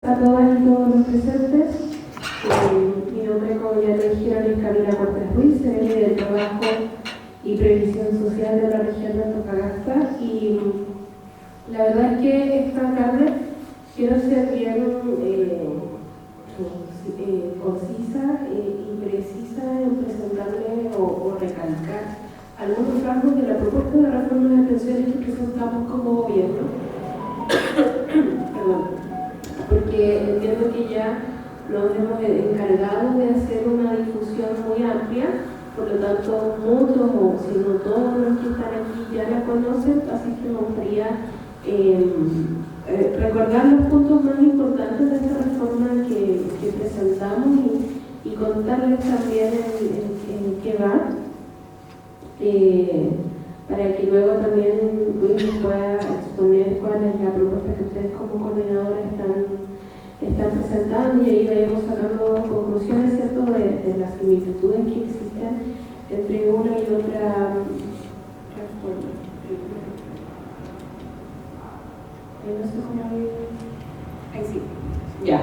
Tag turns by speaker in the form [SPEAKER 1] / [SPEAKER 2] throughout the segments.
[SPEAKER 1] A todas y todos los presentes, mi nombre, como ya lo dijeron, es Camila Cortés Ruiz, gerente del Trabajo y Previsión Social de la región de Antofagasta, y la verdad es que esta tarde quiero ser bien concisa y precisa en presentarle o recalcar algunos rasgos de la propuesta de reforma de pensiones que presentamos como gobierno. Perdón. Porque entiendo que ya nos hemos encargado de hacer una difusión muy amplia, por lo tanto muchos o si no todos los que están aquí ya la conocen, así que me gustaría recordar los puntos más importantes de esta reforma que presentamos y contarles también en qué va, para que luego también Luis pueda exponer cuál es la propuesta que ustedes como coordinadores están presentando, y ahí vayamos sacando conclusiones, ¿cierto?, de las similitudes que existen entre una y otra reforma. No sé cómo ahí sí. Ya.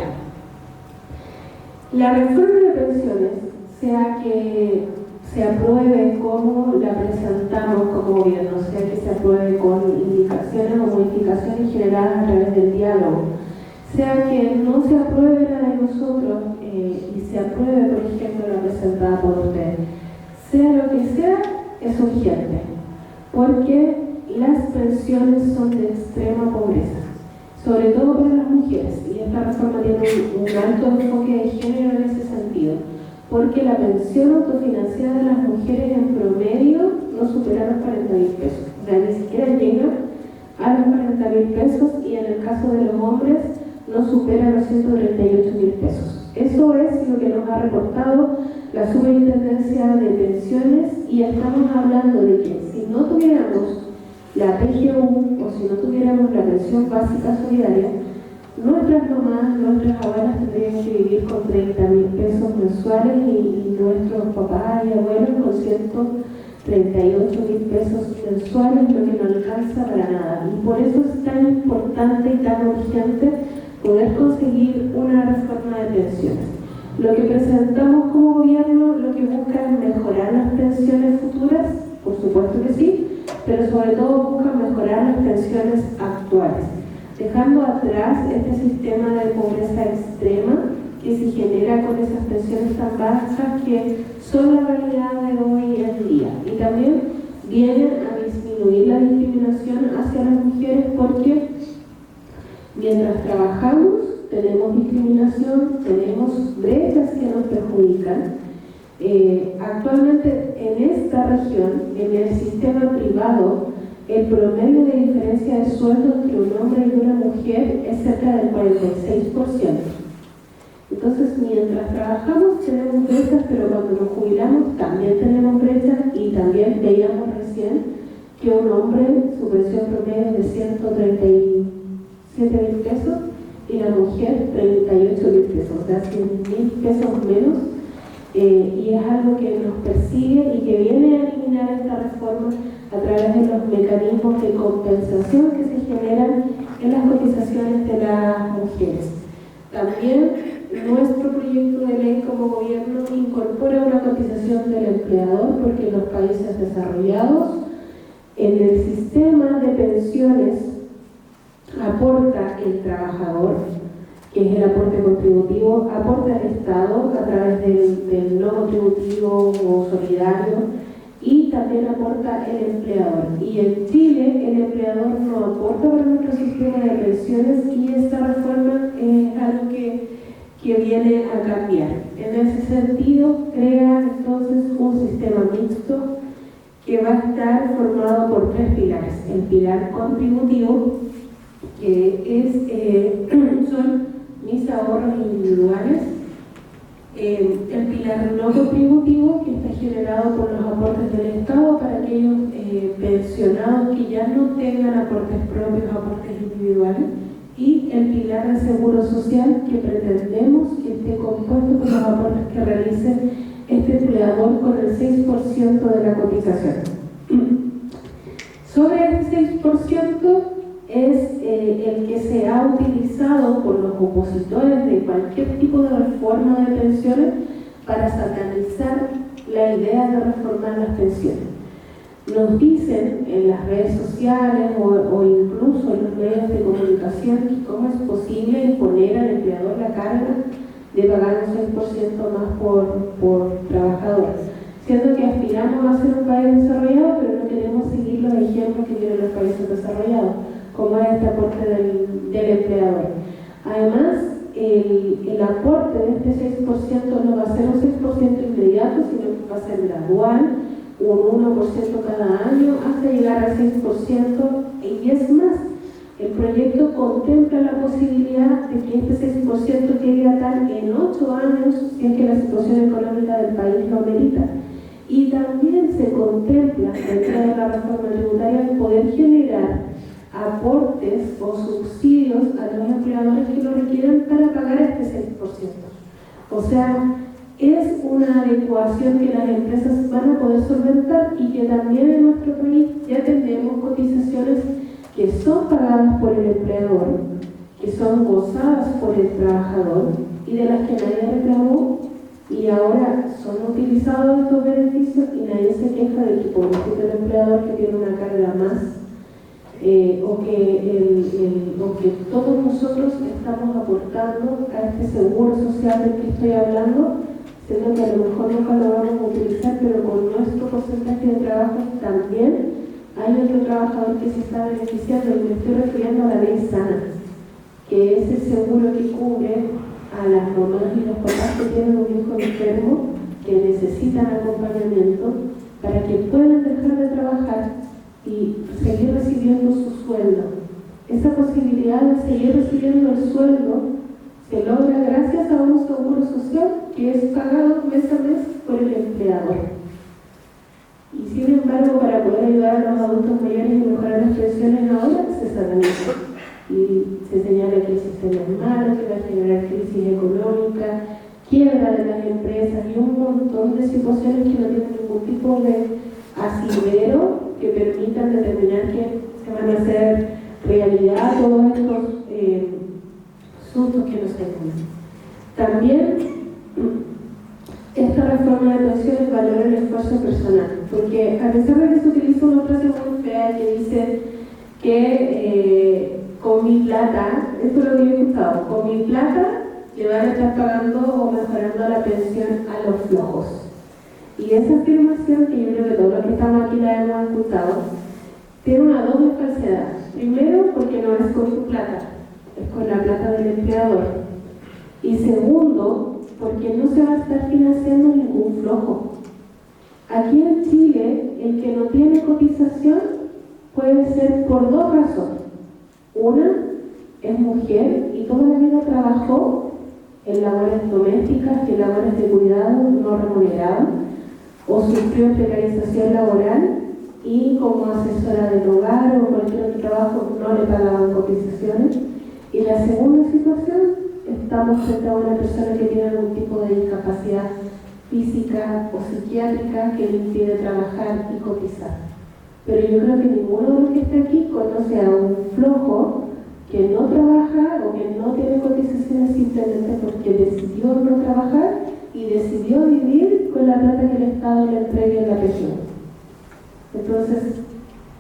[SPEAKER 1] La reforma de pensiones, sea que se apruebe como la presentamos como gobierno, sea que se apruebe con indicaciones o modificaciones generadas a través del diálogo, sea que no se apruebe la de nosotros y se apruebe, por ejemplo, la presentada por ustedes, sea lo que sea, es urgente, porque las pensiones son de extrema pobreza, sobre todo para las mujeres, y esta reforma tiene un alto enfoque de género en ese sentido, porque la pensión autofinanciada de las mujeres en promedio no supera los 40.000 pesos, o sea, ni siquiera llega a los 40.000 pesos, y en el caso de los hombres no supera los 138.000 pesos. Eso es lo que nos ha reportado la Superintendencia de Pensiones, y estamos hablando de que si no tuviéramos la PGU o si no tuviéramos la pensión básica solidaria, nuestras mamás, nuestras abuelas tendrían que vivir con 30.000 pesos mensuales y nuestros papás y abuelos con 138.000 pesos mensuales, lo que no alcanza para nada. Y por eso es tan importante y tan urgente poder conseguir una reforma de pensiones. Lo que presentamos como gobierno, lo que busca es mejorar las pensiones futuras, por supuesto que sí, pero sobre todo busca mejorar las pensiones actuales, dejando atrás este sistema de pobreza extrema que se genera con esas pensiones tan bajas que son la realidad de hoy en día. Y también vienen a disminuir la discriminación hacia las mujeres, porque mientras trabajamos tenemos discriminación, tenemos brechas que nos perjudican. Actualmente en esta región, en el sistema privado, el promedio de diferencia de sueldo entre un hombre y una mujer es cerca del 46%. Entonces, mientras trabajamos tenemos brechas, pero cuando nos jubilamos también tenemos brechas, y también veíamos recién que un hombre, su pensión promedio es de 137.000 pesos y la mujer 38.000 pesos, o sea, 100.000 pesos menos. Y es algo que nos persigue y que viene a eliminar esta reforma a través de los mecanismos de compensación que se generan en las cotizaciones de las mujeres. También nuestro proyecto de ley como gobierno incorpora una cotización del empleador, porque en los países desarrollados, en el sistema de pensiones aporta el trabajador, que es el aporte contributivo, aporta el Estado a través del no contributivo o solidario, y también aporta el empleador. Y en Chile el empleador no aporta para nuestro sistema de pensiones, y esta reforma es algo que viene a cambiar. En ese sentido, crea entonces un sistema mixto que va a estar formado por 3 pilares. El pilar contributivo, que son mis ahorros individuales. El pilar no contributivo, que está generado por los aportes del Estado para aquellos pensionados que ya no tengan aportes propios, aportes individuales. Y el pilar de seguro social, que pretendemos que esté compuesto por los aportes que realice este empleador con el 6% de la cotización. Sobre este 6% es el que se ha utilizado por los los opositores de cualquier tipo de reforma de pensiones para satanizar la idea de reformar las pensiones. Nos dicen en las redes sociales o incluso en los medios de comunicación que cómo es posible imponer al empleador la carga de pagar un 6% más por trabajador, siendo que aspiramos a ser un país desarrollado, pero no queremos seguir los ejemplos que tienen los países desarrollados, como es este aporte del empleador. Además, el aporte de este 6% no va a ser un 6% inmediato, sino que va a ser gradual, un 1% cada año, hasta llegar al 6%, y es más, el proyecto contempla la posibilidad de que este 6% llegue a tal en 8 años, si es que la situación económica del país lo amerita. Y también se contempla, dentro de la reforma tributaria, el poder generar aportes o subsidios a los empleadores que lo requieran para pagar este 6%. O sea, es una adecuación que las empresas van a poder solventar y que también en nuestro país ya tenemos cotizaciones que son pagadas por el empleador, que son gozadas por el trabajador y de las que nadie reclamó, y ahora son utilizados estos beneficios y nadie se queja de que pobrecito el empleador que tiene una carga más, o que todos nosotros estamos aportando a este seguro social del que estoy hablando, siendo que a lo mejor nunca lo vamos a utilizar, pero con nuestro porcentaje de trabajo también hay otro trabajador que se está beneficiando, y me estoy refiriendo a la ley sana, que es el seguro que cubre a las mamás y los papás que tienen un hijo enfermo, que necesitan acompañamiento, para que puedan dejar de trabajar y seguir recibiendo su sueldo. Esa posibilidad de seguir recibiendo el sueldo se logra gracias a un seguro social que es pagado mes a mes por el empleador. Y sin embargo, para poder ayudar a los adultos mayores y mejorar las pensiones ahora, se sataniza. Y se señala que el sistema es malo, que va a generar crisis económica, quiebra de las empresas y un montón de situaciones que no tienen ningún tipo de asidero que permitan determinar que se van a hacer realidad todos estos sustos que nos tenemos. También esta reforma de pensiones valora el esfuerzo personal, porque a pesar de que se utiliza una frase muy fea que dice que con mi plata, esto es lo que yo he escuchado, con mi plata le van a estar pagando o mejorando la pensión a los flojos. Y esa afirmación, que yo creo que todos los que estamos aquí la hemos escuchado, tiene una doble falsedad. Primero, porque no es con tu plata, es con la plata del empleador. Y segundo, porque no se va a estar financiando ningún flojo. Aquí en Chile, el que no tiene cotización puede ser por dos razones. Una, es mujer y toda la vida trabajó en labores domésticas y labores de cuidado no remuneradas, o sufrió precarización laboral y como asesora del hogar o cualquier otro trabajo no le pagaban cotizaciones. Y la segunda situación, estamos frente a una persona que tiene algún tipo de discapacidad física o psiquiátrica que le impide trabajar y cotizar. Pero yo creo que ninguno de los que está aquí conoce a un flojo que no trabaja o que no tiene cotizaciones simplemente porque decidió no trabajar y decidió vivir con la plata que el Estado le entregue en la región. Entonces,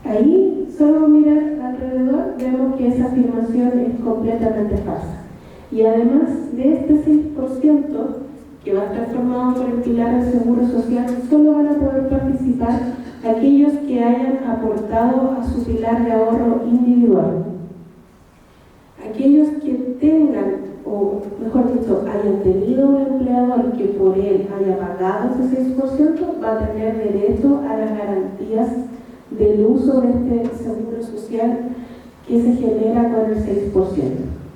[SPEAKER 1] ahí solo mirar alrededor vemos que esa afirmación es completamente falsa. Y además de este 6% que va a estar formado por el pilar del Seguro Social, solo van a poder participar aquellos que hayan aportado a su pilar de ahorro individual. Aquellos que tengan, o mejor dicho, hayan tenido un empleador que por él haya pagado ese 6%, va a tener derecho a las garantías del uso de este seguro social que se genera con el 6%.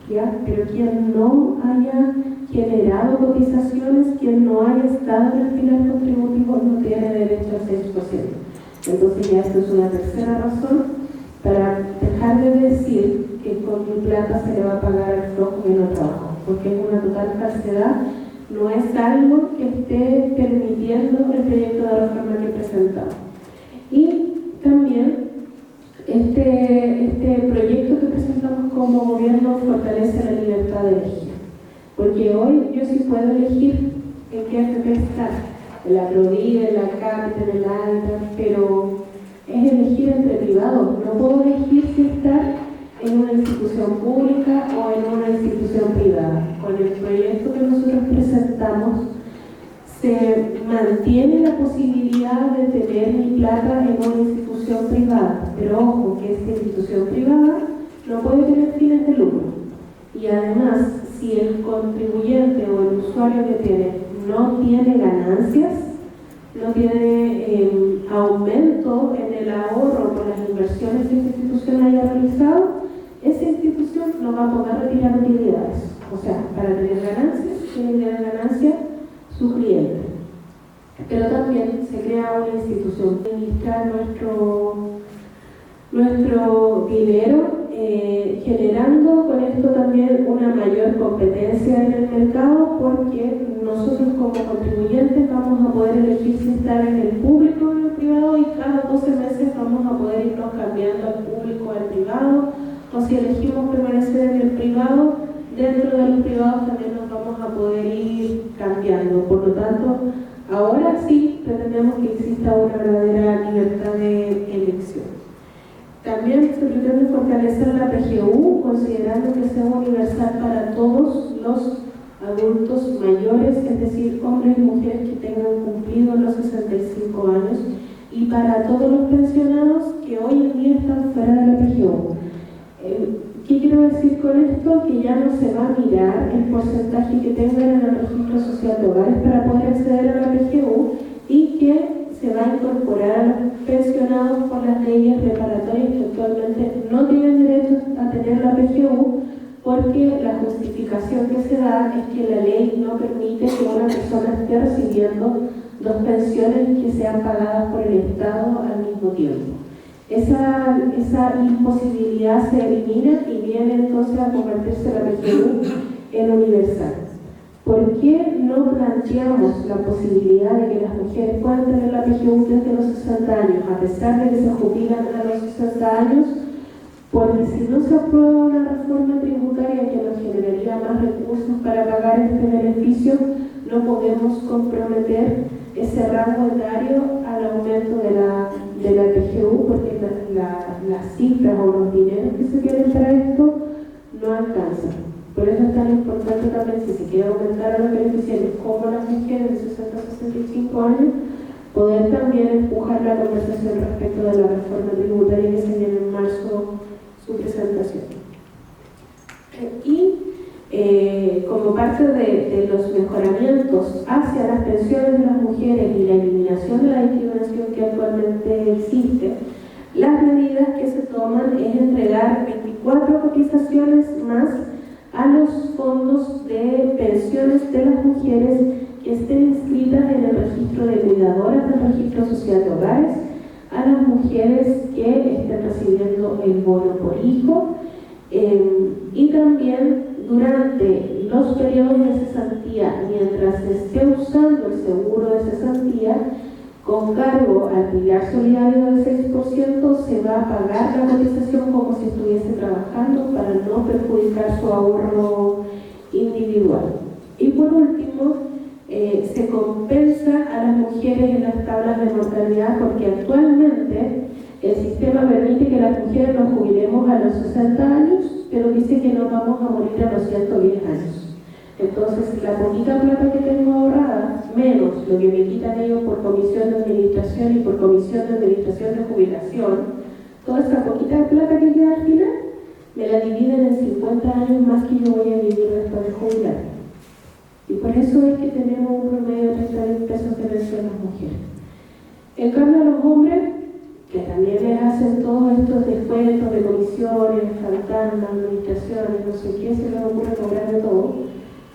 [SPEAKER 1] ¿Ya? Pero quien no haya generado cotizaciones, quien no haya estado en el pilar contributivo, no tiene derecho al 6%. Entonces ya esto es una tercera razón para dejar de decir que con mi plata se le va a pagar al flojo que no trabajo, porque es una total falsedad, no es algo que esté permitiendo el proyecto de reforma que presentamos. Y también este proyecto que presentamos como gobierno fortalece la libertad de elegir. yo sí puedo elegir en qué AFP estar, en la Provida, en la Capital, en la Alta, pero es elegir entre privados. No puedo elegir si estar en una institución pública o en una institución privada. Con el proyecto que nosotros presentamos, se mantiene la posibilidad de tener mi plata en una institución privada, pero ojo que esta institución privada no puede tener fines de lucro. Y además, si el contribuyente o el usuario que tiene no tiene ganancias, no tiene aumento en el ahorro por las inversiones que esta institución haya realizado, esa institución no va a poder retirar utilidades. O sea, para tener ganancias, tiene que tener ganancias su cliente. Pero también se crea una institución para administrar nuestro dinero, generando con esto también una mayor competencia en el mercado, porque nosotros como contribuyentes vamos a poder elegir si estar en el público o en el privado, y cada 12 meses vamos a poder irnos cambiando al público o al privado, o si elegimos permanecer en el privado, dentro de los privados también nos vamos a poder ir cambiando. Por lo tanto, ahora sí pretendemos que exista una verdadera libertad de elección. También se pretende fortalecer la PGU, considerando que sea universal para todos los adultos mayores, es decir, hombres y mujeres que tengan cumplido los 65 años, y para todos los pensionados que hoy en día están fuera de la PGU. ¿Qué quiero decir con esto? Que ya no se va a mirar el porcentaje que tengan en el registro social de hogares para poder acceder a la PGU, y que se va a incorporar a los pensionados por las leyes reparatorias que actualmente no tienen derecho a tener la PGU, porque la justificación que se da es que la ley no permite que una persona esté recibiendo dos pensiones que sean pagadas por el Estado al mismo tiempo. Esa imposibilidad se elimina y viene entonces a convertirse la PGU en universal. ¿Por qué no planteamos la posibilidad de que las mujeres puedan tener la PGU desde los 60 años, a pesar de que se jubilan a los 60 años? Porque si no se aprueba una reforma tributaria que nos generaría más recursos para pagar este beneficio, no podemos comprometer ese rango etario al aumento de la PGU, porque las cifras o los dineros que se quieren para esto no alcanzan. Por eso es tan importante también, si se quiere aumentar a los beneficiarios como las mujeres de 60 a 65 años, poder también empujar la conversación respecto de la reforma tributaria que se viene en marzo su presentación. Y como parte de los mejoramientos hacia las pensiones de las mujeres y la eliminación de la discriminación que actualmente existe, las medidas que se toman es entregar 24 cotizaciones más a los fondos de pensiones de las mujeres que estén inscritas en el registro de cuidadoras del registro social de hogares, a las mujeres que estén recibiendo el bono por hijo, y también durante los periodos de cesantía, mientras se esté usando el seguro de cesantía, con cargo al pilar solidario del 6%, se va a pagar la cotización como si estuviese trabajando para no perjudicar su ahorro individual. Y por último, se compensa a las mujeres en las tablas de mortalidad, porque actualmente el sistema permite que las mujeres nos jubilemos a los 60 años, pero dice que nos vamos a morir a los 110 años. Entonces, la poquita plata que tengo ahorrada, menos lo que me quitan ellos por comisión de administración y por comisión de administración de jubilación, toda esa poquita plata que queda al final, me la dividen en 50 años más que yo voy a vivir después de jubilar. Y por eso es que tenemos un promedio de 30.000 pesos de pensión a las mujeres. En cambio, a los hombres, que también les hacen todos estos descuentos de comisiones, fantasmas, administraciones, no sé qué, se les ocurre cobrar de todo,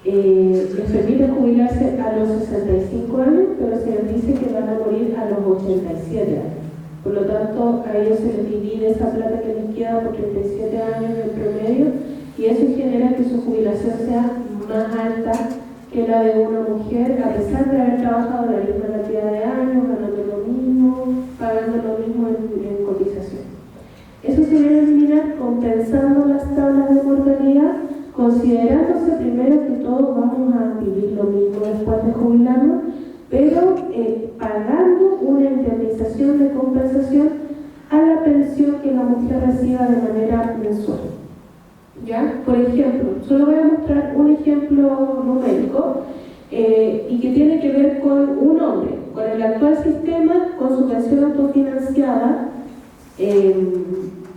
[SPEAKER 1] les permite jubilarse a los 65 años, pero se les dice que van a morir a los 87 años. Por lo tanto, a ellos se les divide esa plata que les queda por 37 años en promedio, y eso genera que su jubilación sea más alta que la de una mujer, a pesar de haber trabajado la misma cantidad de años, ganando lo mismo, pagando lo mismo en cotización. Eso se viene a eliminar compensando las tablas de mortalidad, considerándose primero que todos vamos vamos a vivir lo mismo después de jubilarnos, pero pagando una indemnización de compensación a la pensión que la mujer reciba de manera mensual. ¿Ya? Por ejemplo, solo voy a mostrar un ejemplo numérico y que tiene que ver con un hombre, con el actual sistema, con su pensión autofinanciada,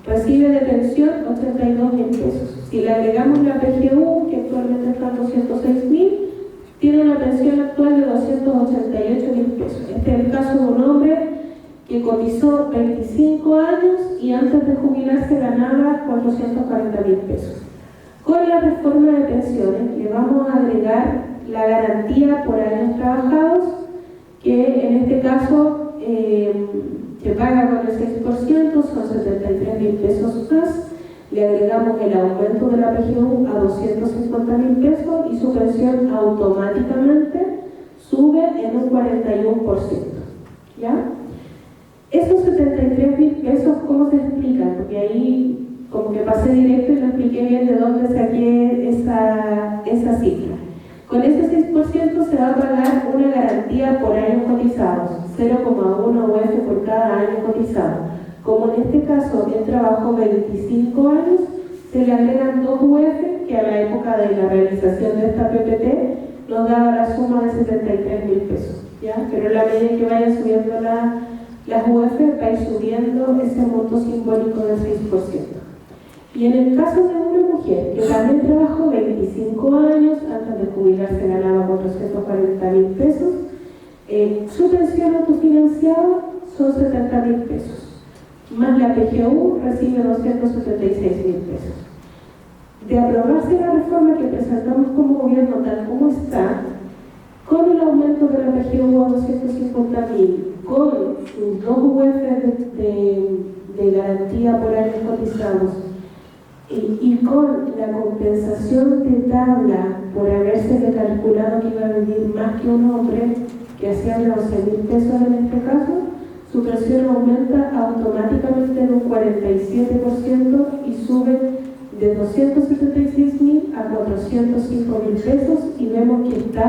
[SPEAKER 1] recibe de pensión 82.000 pesos. Si le agregamos la PGU, que actualmente está en 206.000, tiene una pensión actual de 288.000 pesos. Este es el caso de un hombre que cotizó 25 años y antes de jubilarse ganaba 440.000 pesos. Con la reforma de pensiones le vamos a agregar la garantía por años trabajados, que en este caso se paga con el 6%, son 73.000 pesos más. Le agregamos el aumento de la PGU a 250.000 pesos y su pensión automáticamente sube en un 41%. ¿Ya? Esos 73.000 pesos, ¿cómo se explican? Porque ahí como que pasé directo y no expliqué bien de dónde saqué esa cifra. Con ese 6% se va a pagar una garantía por años cotizados, 0,1 UF por cada año cotizado. Como en este caso él trabajó 25 años, se le agregan 2 UF, que a la época de la realización de esta PPT nos daba la suma de 73.000 pesos. ¿Ya? Pero en la medida que vayan subiendo las UF, va a ir subiendo ese monto simbólico del 6%. Y en el caso de una mujer que también trabajó 25 años, antes de jubilarse ganaba 440.000 pesos, su pensión autofinanciada son 70.000 pesos, más la PGU recibe 276.000 pesos. De aprobarse la reforma que presentamos como gobierno tal como está, con el aumento de la PGU a 250.000, con sus 2 UF de garantía por años cotizados, y con la compensación de tabla por haberse calculado que iba a vivir más que un hombre, que hacía 11.000 pesos en este caso, su pensión aumenta automáticamente en un 47% y sube de 276.000 a 405.000 pesos, y vemos que está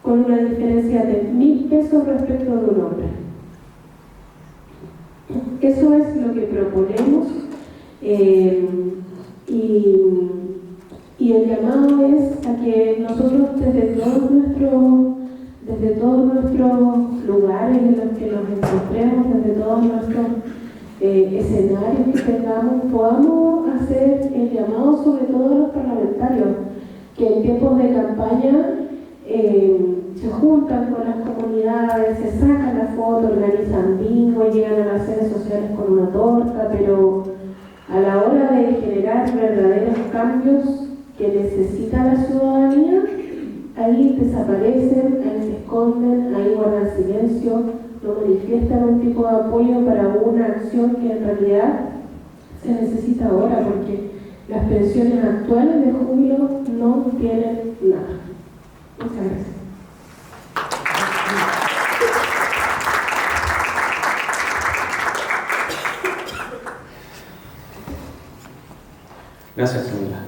[SPEAKER 1] con una diferencia de 1.000 pesos respecto de un hombre. Eso es lo que proponemos. Y el llamado es a que nosotros desde todos nuestros lugares en los que nos encontremos, desde todos nuestros escenarios que tengamos, podamos hacer el llamado, sobre todo a los parlamentarios, que en tiempos de campaña se juntan con las comunidades, se sacan la foto, organizan bingo, llegan a las redes sociales con una torta, pero a la hora de generar verdaderos cambios que necesita la ciudadanía, ahí desaparecen, ahí se esconden, ahí guardan silencio, no manifiestan un tipo de apoyo para una acción que en realidad se necesita ahora, porque las pensiones actuales de júbilo no tienen nada. Muchas gracias.
[SPEAKER 2] Gracias, Camila.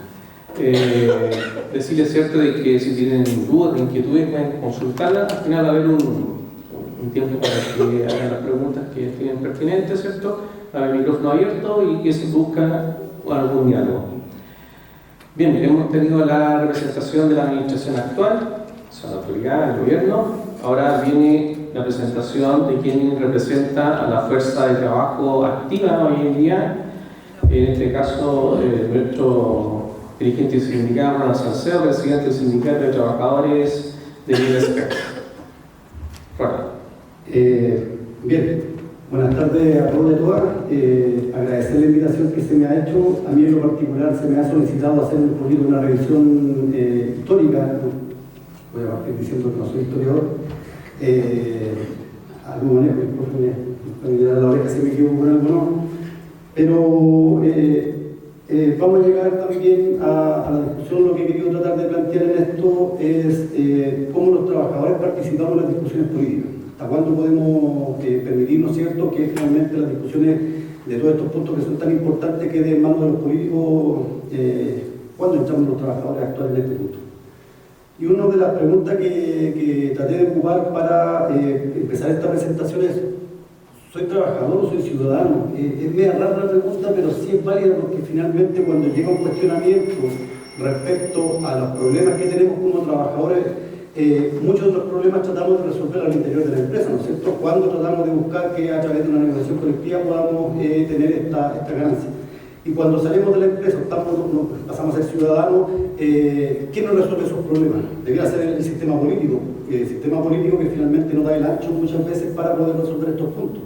[SPEAKER 2] Decirles cierto de que si tienen dudas, inquietudes, pueden consultarlas. Al final va a haber un tiempo para que hagan las preguntas que estén pertinentes, ¿cierto? Va a haber el micrófono abierto y que se busca algún diálogo. Bien, hemos tenido la representación de la administración actual, son la autoridad, el gobierno. Ahora viene la presentación de quien representa a la fuerza de trabajo activa hoy en día. En este caso, nuestro dirigente sindical, Ronald Salcedo, presidente del Sindicato de Trabajadores de IDSP.
[SPEAKER 3] Bien, buenas tardes a todos y a todas. Agradecer la invitación que se me ha hecho. A mí en lo particular se me ha solicitado hacer un poquito una revisión histórica. Voy a partir diciendo que no soy historiador. Algún manejo, me mirar la oreja si me equivoco con algo, no. Pero vamos a llegar también a la discusión. Lo que he querido tratar de plantear en esto es cómo los trabajadores participamos en las discusiones políticas. ¿Hasta cuándo podemos permitirnos, cierto, que finalmente las discusiones de todos estos puntos que son tan importantes queden en manos de los políticos cuando entramos los trabajadores actuales en este punto? Y una de las preguntas que traté de ocupar para empezar esta presentación es: ¿soy trabajador o soy ciudadano? Es media rara la pregunta, pero sí es válida, porque finalmente cuando llega un cuestionamiento respecto a los problemas que tenemos como trabajadores, muchos de los problemas tratamos de resolver al interior de la empresa, ¿no es cierto? Cuando tratamos de buscar que a través de una negociación colectiva podamos tener esta ganancia. Y cuando salimos de la empresa, pasamos a ser ciudadanos, ¿quién nos resuelve esos problemas? Debería ser el sistema político que finalmente nos da el ancho muchas veces para poder resolver estos puntos.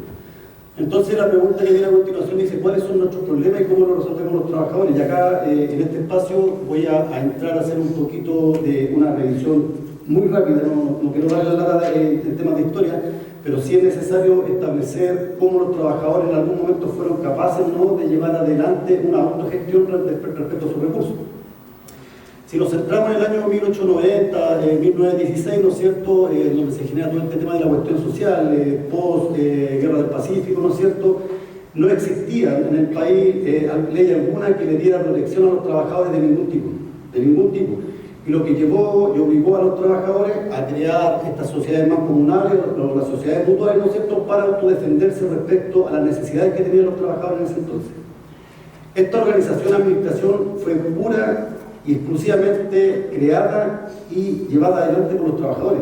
[SPEAKER 3] Entonces la pregunta que viene a continuación dice: ¿cuáles son nuestros problemas y cómo los resolvemos los trabajadores? Y acá en este espacio voy a entrar a hacer un poquito de una revisión muy rápida, no quiero darle la lata en temas de historia, pero sí es necesario establecer cómo los trabajadores en algún momento fueron capaces, ¿no?, de llevar adelante una autogestión respecto a sus recursos. Si nos centramos en el año 1890, 1916, ¿no es cierto?, donde se genera todo este tema de la cuestión social, post-Guerra del Pacífico, ¿no es cierto?, no existía en el país ley alguna que le diera protección a los trabajadores de ningún tipo. Y lo que llevó y obligó a los trabajadores a crear estas sociedades mancomunales, las sociedades mutuales, ¿no es cierto?, para autodefenderse respecto a las necesidades que tenían los trabajadores en ese entonces. Esta administración fue pura y exclusivamente creada y llevada adelante por los trabajadores.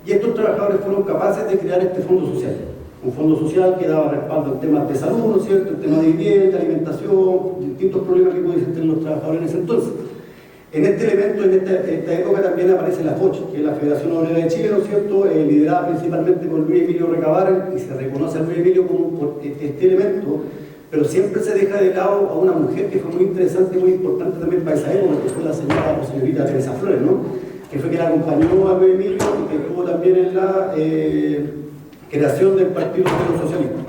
[SPEAKER 3] Y estos trabajadores fueron capaces de crear este fondo social. Un fondo social que daba respaldo en temas de salud, ¿no es cierto?, en temas de vivienda, alimentación, distintos problemas que pudiesen tener los trabajadores en ese entonces. En este elemento, en esta época también aparece la FOCH, que es la Federación Obrera de Chile, ¿no es cierto?, liderada principalmente por Luis Emilio Recabarren, y se reconoce a Luis Emilio por este elemento, pero siempre se deja de lado a una mujer que fue muy interesante, muy importante también para esa época, que fue la señorita Teresa Flores, ¿no?, que fue quien acompañó a Luis Emilio y que estuvo también en la creación del Partido Socialista.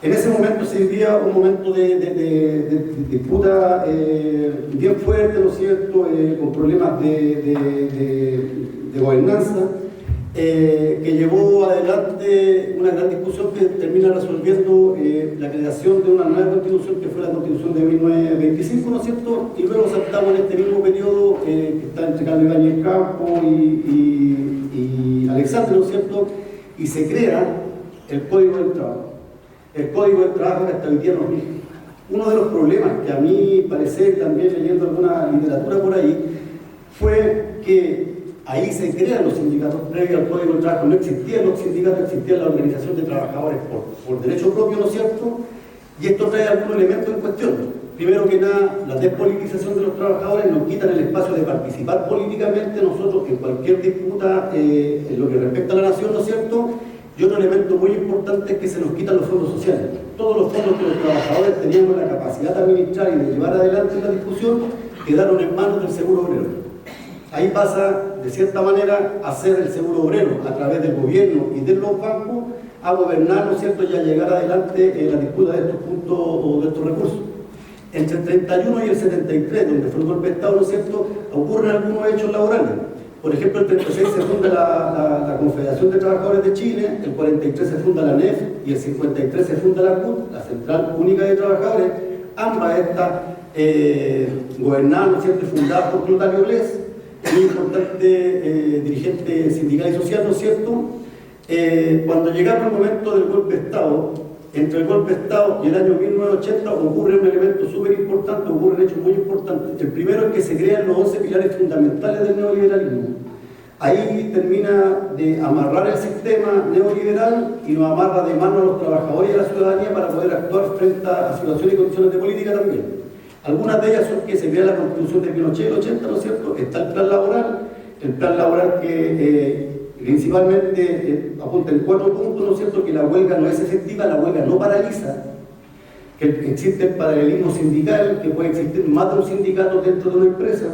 [SPEAKER 3] En ese momento se vivía un momento de disputa bien fuerte, ¿no es cierto?, con problemas de gobernanza, que llevó adelante una gran discusión que termina resolviendo la creación de una nueva constitución, que fue la constitución de 1925, ¿no es cierto?, y luego saltamos en este mismo periodo que está entre Carlos Ibáñez Campo y Alexandre, ¿no es cierto?, y se crea el Código del Trabajo. El Código del Trabajo que hasta hoy día nos rige. Uno de los problemas que a mí parece, también leyendo alguna literatura por ahí, fue que ahí se crean los sindicatos previos al Código del Trabajo. No existían los sindicatos, existía la organización de trabajadores por derecho propio, ¿no es cierto? Y esto trae algunos elementos en cuestión. Primero que nada, la despolitización de los trabajadores nos quitan el espacio de participar políticamente nosotros en cualquier disputa en lo que respecta a la nación, ¿no es cierto? Y otro elemento muy importante es que se nos quitan los fondos sociales. Todos los fondos que los trabajadores teníamos la capacidad de administrar y de llevar adelante la discusión quedaron en manos del seguro obrero. Ahí pasa, de cierta manera, a ser el seguro obrero, a través del gobierno y de los bancos, a gobernar, ¿no es cierto?, y a llegar adelante en la disputa de estos puntos o de estos recursos. Entre el 31 y el 73, donde fue el golpe de Estado, ¿no es cierto?, ocurren algunos hechos laborales. Por ejemplo, el 36 se funda la Confederación de Trabajadores de Chile, el 43 se funda la NEF y el 53 se funda la CUT, la Central Única de Trabajadores. Ambas estas gobernadas, ¿no es cierto?, y fundadas por Clotalio Bles, muy importante dirigente sindical y social, ¿no es cierto? Cuando llegamos al momento del golpe de Estado, entre el golpe de Estado y el año 1980 ocurre un elemento súper importante, ocurren hechos muy importantes. El primero es que se crean los 11 pilares fundamentales del neoliberalismo. Ahí termina de amarrar el sistema neoliberal y nos amarra de mano a los trabajadores y a la ciudadanía para poder actuar frente a situaciones y condiciones de política también. Algunas de ellas son que se crea la Constitución de Pinochet el 80, ¿no es cierto? Está el plan laboral que principalmente apunta en 4 puntos, ¿no es cierto?, que la huelga no es efectiva, la huelga no paraliza, que existe el paralelismo sindical, que puede existir más de un sindicato dentro de una empresa,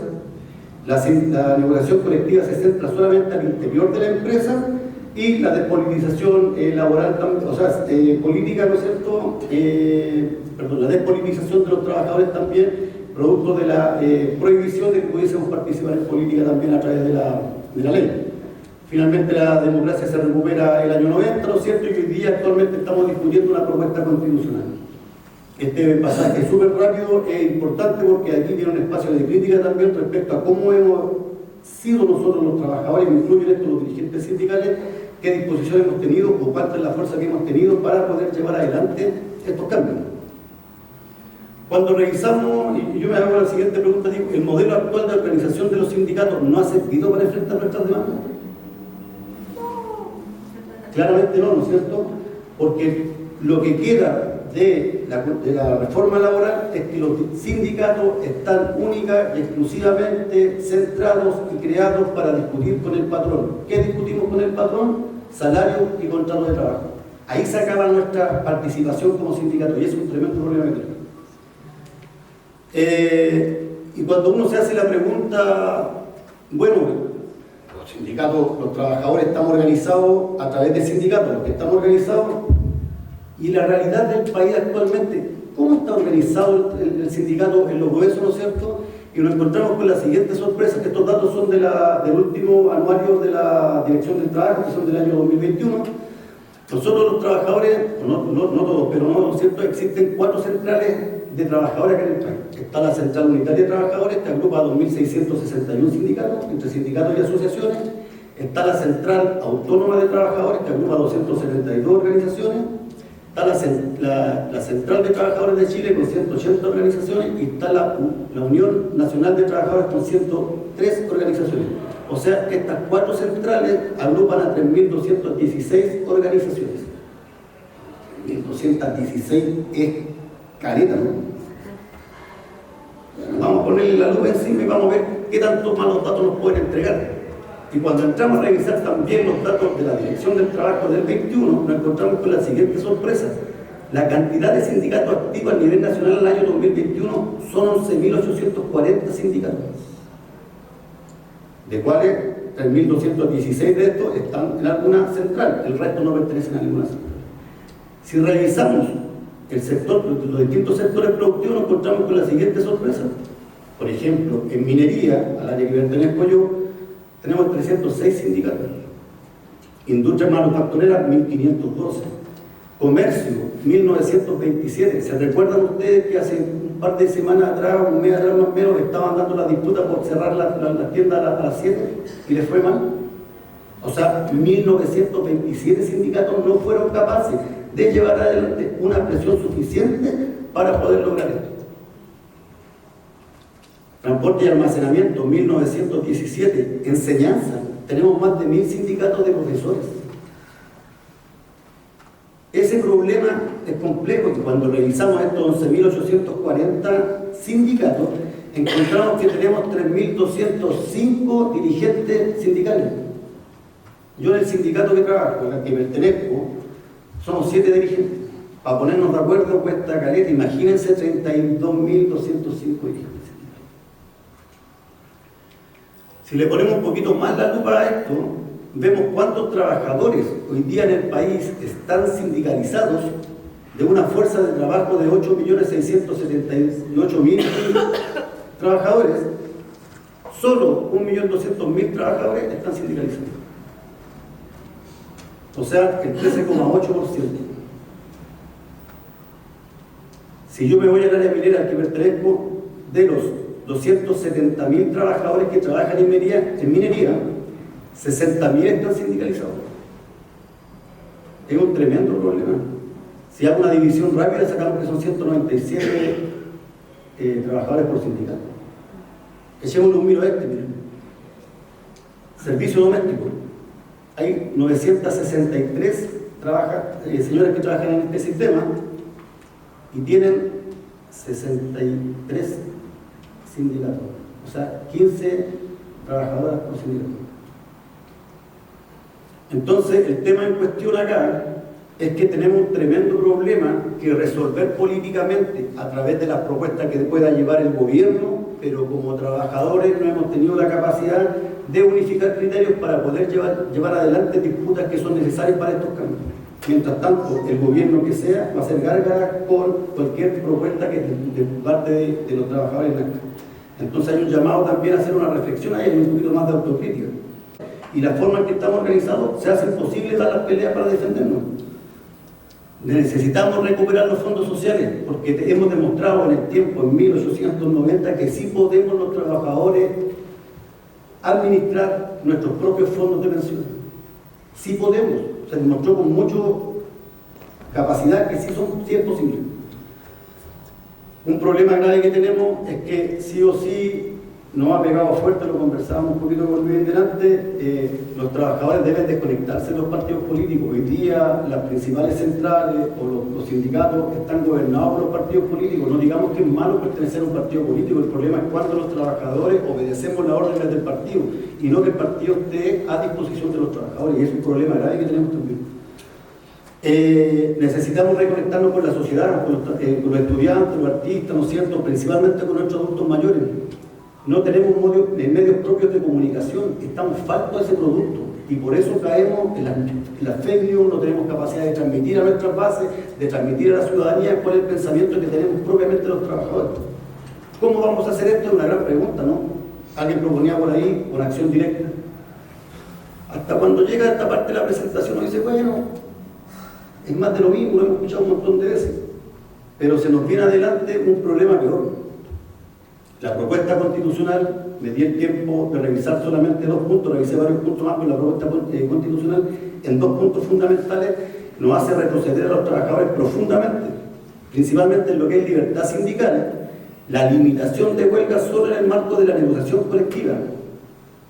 [SPEAKER 3] la negociación colectiva se centra solamente al interior de la empresa, y la despolitización laboral, o sea, política, ¿no es cierto?, la despolitización de los trabajadores también, producto de la prohibición de que pudiésemos participar en política también a través de la ley. Finalmente la democracia se recupera el año 90, ¿no es cierto?, y hoy día actualmente estamos discutiendo una propuesta constitucional. Este pasaje es súper rápido, es importante porque aquí viene un espacio de crítica también respecto a cómo hemos sido nosotros los trabajadores, incluyen esto los dirigentes sindicales, qué disposición hemos tenido o cuánta es la fuerza que hemos tenido para poder llevar adelante estos cambios. Cuando revisamos, y yo me hago la siguiente pregunta, digo, ¿el modelo actual de organización de los sindicatos no ha servido para enfrentar nuestras demandas? Claramente no, ¿no es cierto? Porque lo que queda de la reforma laboral es que los sindicatos están única y exclusivamente centrados y creados para discutir con el patrón. ¿Qué discutimos con el patrón? Salario y contrato de trabajo. Ahí se acaba nuestra participación como sindicato y es un tremendo problema que tenemos. Y cuando uno se hace la pregunta, bueno, los sindicatos, los trabajadores estamos organizados a través de sindicatos, los que estamos organizados, y la realidad del país actualmente, ¿cómo está organizado el sindicato en los huesos, ¿no es cierto? Y nos encontramos con la siguiente sorpresa, que estos datos son del último anuario de la Dirección del Trabajo, que son del año 2021. Nosotros los trabajadores, no todos, pero no es cierto, existen 4 centrales de trabajadores acá en el país. Está la Central Unitaria de Trabajadores, que agrupa a 2.661 sindicatos, entre sindicatos y asociaciones. Está la Central Autónoma de Trabajadores, que agrupa a 272 organizaciones. Está la Central de Trabajadores de Chile con 180 organizaciones y está la Unión Nacional de Trabajadores con 103 organizaciones. O sea, estas 4 centrales agrupan a 3.216 organizaciones. 1.216 es caleta, ¿no? Vamos a ponerle la lupa encima y vamos a ver qué tantos malos datos nos pueden entregar. Y cuando entramos a revisar también los datos de la Dirección del Trabajo del 21, nos encontramos con la siguiente sorpresa. La cantidad de sindicatos activos a nivel nacional en el año 2021 son 11.840 sindicatos, de cuales 3.216 de estos están en alguna central, el resto no pertenecen a ninguna central. Si revisamos el sector, los distintos sectores productivos, nos encontramos con la siguiente sorpresa. Por ejemplo, en minería, al área que pertenezco yo, tenemos 306 sindicatos. Industria manufacturera, 1.512. Comercio, 1.927. ¿Se recuerdan ustedes que hace un par de semanas atrás, un mes atrás más o menos, estaban dando la disputa por cerrar la tienda a las 7 y les fue mal? O sea, 1.927 sindicatos no fueron capaces de llevar adelante una presión suficiente para poder lograr esto. Transporte y almacenamiento, 1.917. Enseñanza, tenemos más de 1.000 sindicatos de profesores. Ese problema es complejo y cuando revisamos estos 11.840 sindicatos, encontramos que tenemos 3.205 dirigentes sindicales. Yo en el sindicato que trabajo, al que pertenezco, somos 7 dirigentes. Para ponernos de acuerdo cuesta caleta, imagínense 32.205 dirigentes. Si le ponemos un poquito más la lupa a esto, vemos cuántos trabajadores hoy día en el país están sindicalizados de una fuerza de trabajo de 8.678.000 trabajadores. Solo 1.200.000 trabajadores están sindicalizados. O sea, el 13,8%. Si yo me voy al área minera al que pertenezco, de los 270.000 trabajadores que trabajan en minería, 60.000 están sindicalizados. Es un tremendo problema. Si hago una división rápida, sacamos que son 197 trabajadores por sindicato. Echémosle un miro a este, miren. Servicio doméstico. Hay 963 señores que trabajan en este sistema y tienen 63 sindicatos, o sea, 15 trabajadoras por sindicato. Entonces, el tema en cuestión acá es que tenemos un tremendo problema que resolver políticamente a través de las propuestas que pueda llevar el gobierno, pero como trabajadores no hemos tenido la capacidad de unificar criterios para poder llevar adelante disputas que son necesarias para estos cambios. Mientras tanto, el gobierno que sea va a ser gárgara con cualquier propuesta que de parte de los trabajadores en la casa. Entonces hay un llamado también a hacer una reflexión ahí, un poquito más de autocrítica. Y la forma en que estamos organizados se hace imposible dar las peleas para defendernos. Necesitamos recuperar los fondos sociales, porque hemos demostrado en el tiempo, en 1890, que sí podemos los trabajadores administrar nuestros propios fondos de pensiones. Sí podemos, se demostró con mucha capacidad que sí es posible. Un problema grave que tenemos es que sí o sí nos ha pegado fuerte, lo conversábamos un poquito con Luis delante, los trabajadores deben desconectarse de los partidos políticos. Hoy día las principales centrales o los sindicatos están gobernados por los partidos políticos. No digamos que es malo pertenecer a un partido político, el problema es cuando los trabajadores obedecemos las órdenes del partido y no que el partido esté a disposición de los trabajadores, y es un problema grave que tenemos también. Necesitamos reconectarnos con la sociedad, con los estudiantes, los artistas, ¿no es cierto?, principalmente con nuestros adultos mayores. No tenemos medios propios de comunicación, estamos faltos de ese producto y por eso caemos en las fake news, no tenemos capacidad de transmitir a nuestras bases, de transmitir a la ciudadanía cuál es el pensamiento que tenemos propiamente los trabajadores. ¿Cómo vamos a hacer esto? Es una gran pregunta, ¿no? Alguien proponía por ahí una acción directa. Hasta cuando llega esta parte de la presentación uno dice, bueno, es más de lo mismo, lo hemos escuchado un montón de veces, pero se nos viene adelante un problema peor. La propuesta constitucional, me di el tiempo de revisar solamente 2 puntos, revisé varios puntos más con la propuesta constitucional, en 2 puntos fundamentales nos hace retroceder a los trabajadores profundamente, principalmente en lo que es libertad sindical, la limitación de huelgas solo en el marco de la negociación colectiva,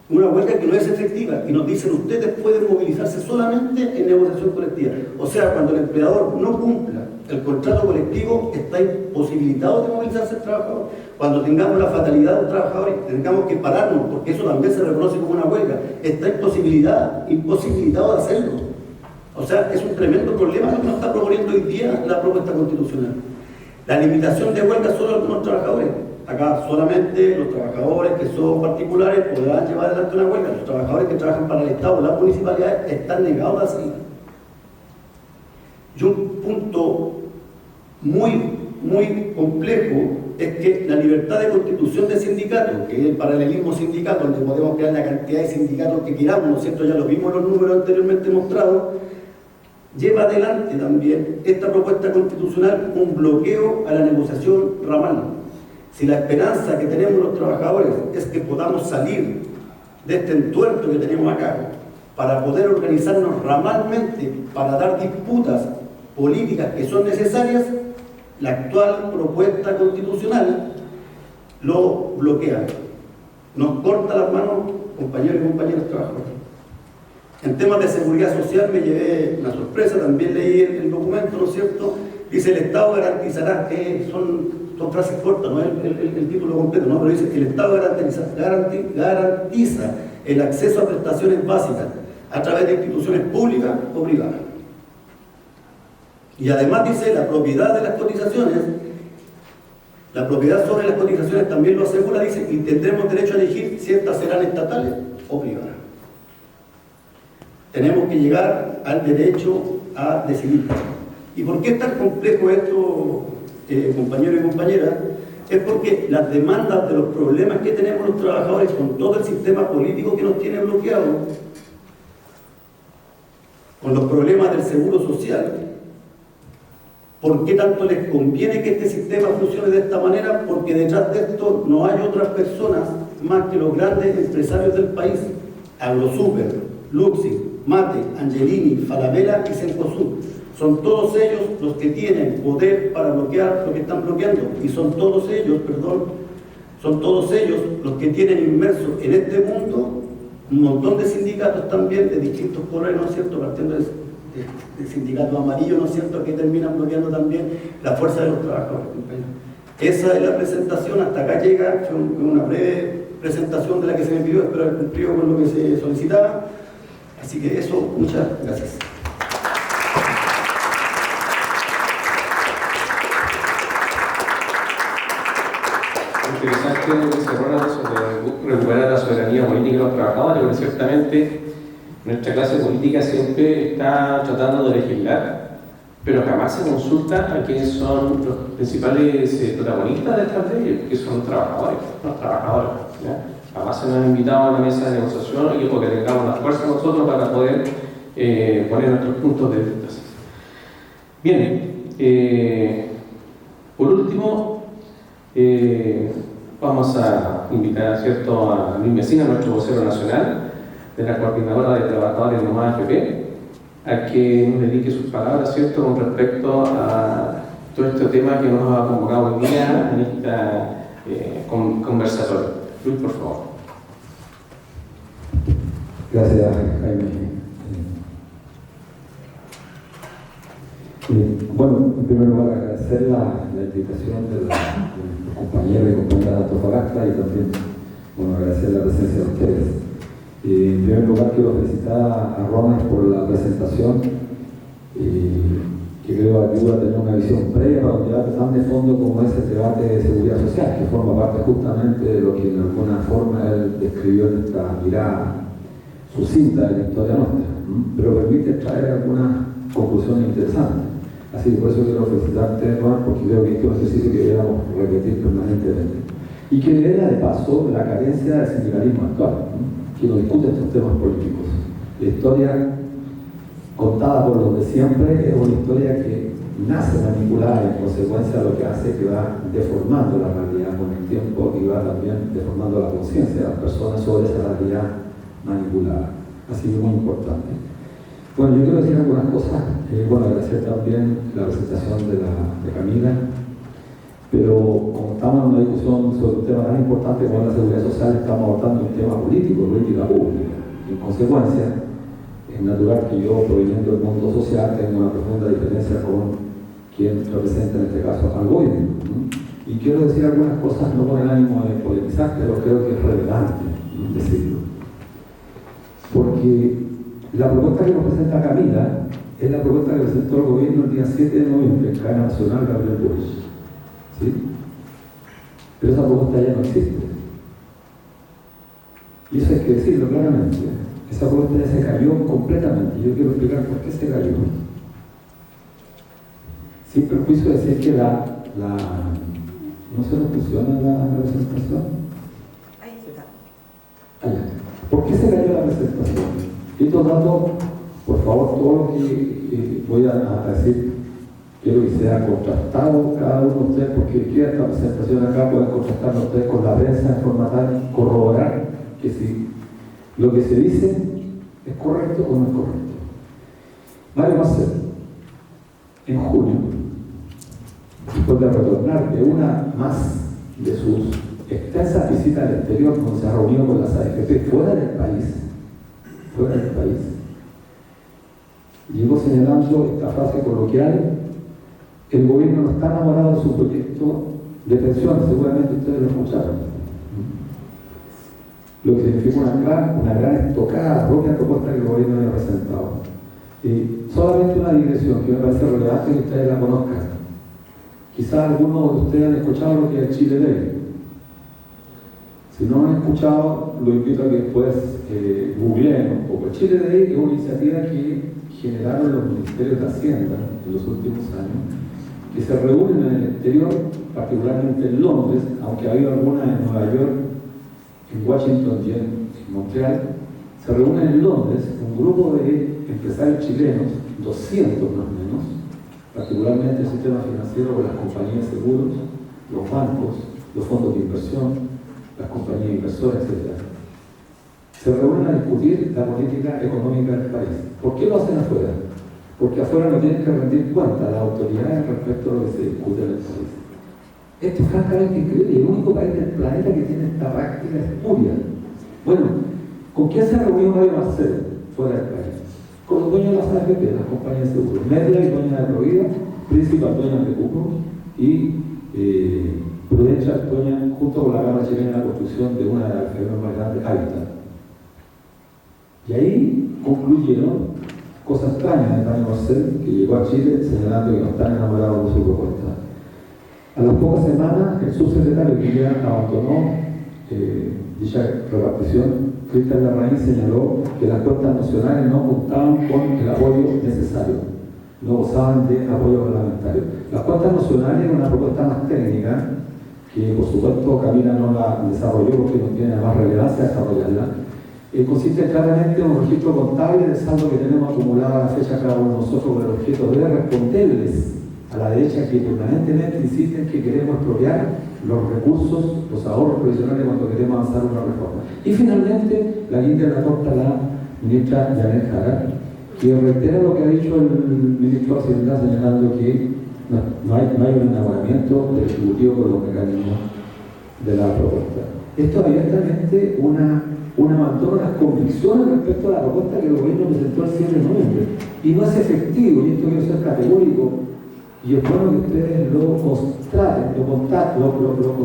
[SPEAKER 3] una huelga que no es efectiva, y nos dicen ustedes pueden movilizarse solamente en negociación colectiva. O sea, cuando el empleador no cumpla el contrato colectivo, está imposibilitado de movilizarse el trabajador. Cuando tengamos la fatalidad de un trabajador y tengamos que pararnos, porque eso también se reconoce como una huelga, está imposibilitado de hacerlo. O sea, es un tremendo problema lo que nos está proponiendo hoy día la propuesta constitucional. La limitación de huelga solo a algunos trabajadores. Acá solamente los trabajadores que son particulares podrán llevar adelante una huelga. Los trabajadores que trabajan para el Estado o las municipalidades están negados a hacerlo. Y un punto muy complejo es que la libertad de constitución de sindicatos, que es el paralelismo sindicato, donde podemos crear la cantidad de sindicatos que queramos, ¿no es cierto? Ya lo vimos en los números anteriormente mostrados, lleva adelante también esta propuesta constitucional un bloqueo a la negociación ramal. Si la esperanza que tenemos los trabajadores es que podamos salir de este entuerto que tenemos acá, para poder organizarnos ramalmente, para dar disputas políticas que son necesarias, la actual propuesta constitucional lo bloquea. Nos corta las manos, compañeros y compañeras trabajadores. En temas de seguridad social me llevé una sorpresa, también leí el documento, ¿no es cierto? Dice, el Estado garantizará, son frases cortas, no es el título completo, no, pero dice, el Estado garantiza el acceso a prestaciones básicas a través de instituciones públicas o privadas. Y además dice, la propiedad de las cotizaciones, la propiedad sobre las cotizaciones también lo asegura, dice, y tendremos derecho a elegir si estas serán estatales o privadas. Tenemos que llegar al derecho a decidir. ¿Y por qué es tan complejo esto, compañeros y compañeras? Es porque las demandas de los problemas que tenemos los trabajadores con todo el sistema político que nos tiene bloqueado, con los problemas del seguro social, ¿por qué tanto les conviene que este sistema funcione de esta manera? Porque detrás de esto no hay otras personas más que los grandes empresarios del país, Agrosuper, Luxi, Mate, Angelini, Falabella y Cencosud. Son todos ellos los que tienen poder para bloquear lo que están bloqueando, y son todos ellos los que tienen inmersos en este mundo un montón de sindicatos también de distintos colores, ¿no es cierto?, partiendo de sindicatos amarillos, ¿no es cierto?, que terminan bloqueando también la fuerza de los trabajadores, compañeros. Esa es la presentación, hasta acá llega, fue una breve presentación de la que se me pidió, espero haber cumplido con lo que se solicitaba. Así que eso, muchas gracias.
[SPEAKER 2] Interesante lo que se habla sobre recuperar la soberanía política de los trabajadores, porque ciertamente nuestra clase política siempre está tratando de legislar, pero jamás se consulta a quiénes son los principales protagonistas de estas leyes, que son los trabajadores, ¿ya? Jamás se nos ha invitado a una mesa de negociación o que tengamos la fuerza nosotros para poder poner nuestros puntos de vista. Bien, por último, vamos a invitar, ¿cierto?, a Luis Mesina, nuestro vocero nacional de la Coordinadora de Trabajadores de Nomás AFP, a que nos dedique sus palabras, ¿cierto?, con respecto a todo este tema que nos ha convocado hoy día en esta conversatorio. Luis, por favor.
[SPEAKER 4] Gracias, Jaime. Bueno, en primer lugar agradecer la invitación de los compañeros y compañeras de Antofagasta y también agradecer la presencia de ustedes. En primer lugar quiero felicitar a Ronald por la presentación que creo ayuda a tener una visión previa para un debate tan de fondo como es el debate de seguridad social, que forma parte justamente de lo que en alguna forma él describió en esta mirada sucinta de la historia nuestra, pero permite traer algunas conclusiones interesantes. Así que por eso quiero felicitarte, Juan, porque creo que este es un ejercicio que deberíamos repetir permanentemente. Y que revela de paso la carencia del sindicalismo actual, que no discute estos temas políticos. La historia contada por los de siempre es una historia que nace manipulada y en consecuencia lo que hace es que va deformando la realidad con el tiempo y va también deformando la conciencia de las personas sobre esa realidad manipulada. Así que muy importante. Bueno, yo quiero decir algunas cosas. Agradecer también la presentación de Camila, pero como estamos en una discusión sobre un tema tan importante como la seguridad social, estamos abordando un tema político, política pública. En consecuencia, es natural que yo, proveniendo del mundo social, tenga una profunda diferencia con quien representa en este caso al gobierno, ¿no? Y quiero decir algunas cosas no con el ánimo de polemizar, pero creo que es relevante, ¿no?, decirlo. Porque la propuesta que nos presenta Camila es la propuesta que presentó el gobierno el día 7 de noviembre en cadena nacional Gabriel Boric. ¿Sí? Pero esa propuesta ya no existe. Y eso hay que decirlo claramente. Esa propuesta ya se cayó completamente. Yo quiero explicar por qué se cayó. Sin perjuicio de decir que no se nos funciona la presentación.
[SPEAKER 5] Ahí está.
[SPEAKER 4] Allá. ¿Por qué se cayó la presentación? Estos datos, por favor, todo lo que voy a decir, quiero que sea contrastado cada uno de ustedes, porque queda esta presentación acá, pueden contrastarlo ustedes con la prensa de forma tal, corroborar que si lo que se dice es correcto o no es correcto. Mario Marcel, en junio, después de retornar de una más de sus extensas visitas al exterior, donde se ha reunido con las AFP fuera del país, llegó señalando esta frase coloquial: el gobierno no está enamorado de su proyecto de pensiones, seguramente ustedes lo escucharon, lo que significa una gran estocada propia propuesta que el gobierno había presentado. Solamente una digresión que me parece relevante que ustedes la conozcan. Quizás algunos de ustedes han escuchado lo que es el Chile Day. Si no lo han escuchado, lo invito a que después googleen un poco. El Chile Day es una iniciativa que generaron los ministerios de Hacienda en los últimos años, que se reúnen en el exterior, particularmente en Londres, aunque ha habido algunas en Nueva York, en Washington y en Montreal. Se reúnen en Londres un grupo de empresarios chilenos, 200 más o menos, particularmente el sistema financiero con las compañías de seguros, los bancos, los fondos de inversión, las compañías inversoras, etc. Se reúnen a discutir la política económica del país. ¿Por qué lo hacen afuera? Porque afuera no tienen que rendir cuenta a las autoridades respecto a lo que se discute en el país. Esto es francamente increíble. El único país del planeta que tiene esta práctica espuria. Bueno, ¿con quién se reunió Mario Marcel fuera del país? Con los dueños de las AFP, las compañías de seguros. Medla y dueña de Provida, principal dueña de Cupo y Prudencia, dueña, junto con la Cámara Chilena de la construcción de una de las AFP más grandes, Habitat. Y ahí concluyeron cosas extrañas de Mario Marcel, que llegó a Chile señalando que no están enamorados de su propuesta. A las pocas semanas, el subsecretario que ya abandonó dicha repartición, Cristian Larraín, señaló que las cuentas nacionales no contaban con el apoyo necesario, no gozaban de apoyo parlamentario. Las cuentas nacionales es una propuesta más técnica, que por supuesto Camila no la desarrolló porque no tiene más relevancia desarrollarla. Consiste claramente en un registro contable del saldo que tenemos acumulado a la fecha cada uno de nosotros con el objeto de responderles a la derecha que permanentemente insisten que queremos expropiar los recursos, los ahorros provisionales cuando queremos avanzar una reforma. Y finalmente, la guinda de la torta, la ministra Janet Jara, que reitera lo que ha dicho el ministro de Hacienda, señalando que no hay un enamoramiento del Ejecutivo con los mecanismos de la propuesta. Esto es abiertamente una abandono de las convicciones respecto a la propuesta que el gobierno presentó el 7 de noviembre. Y no es efectivo, y esto quiero ser categórico, y es bueno que ustedes lo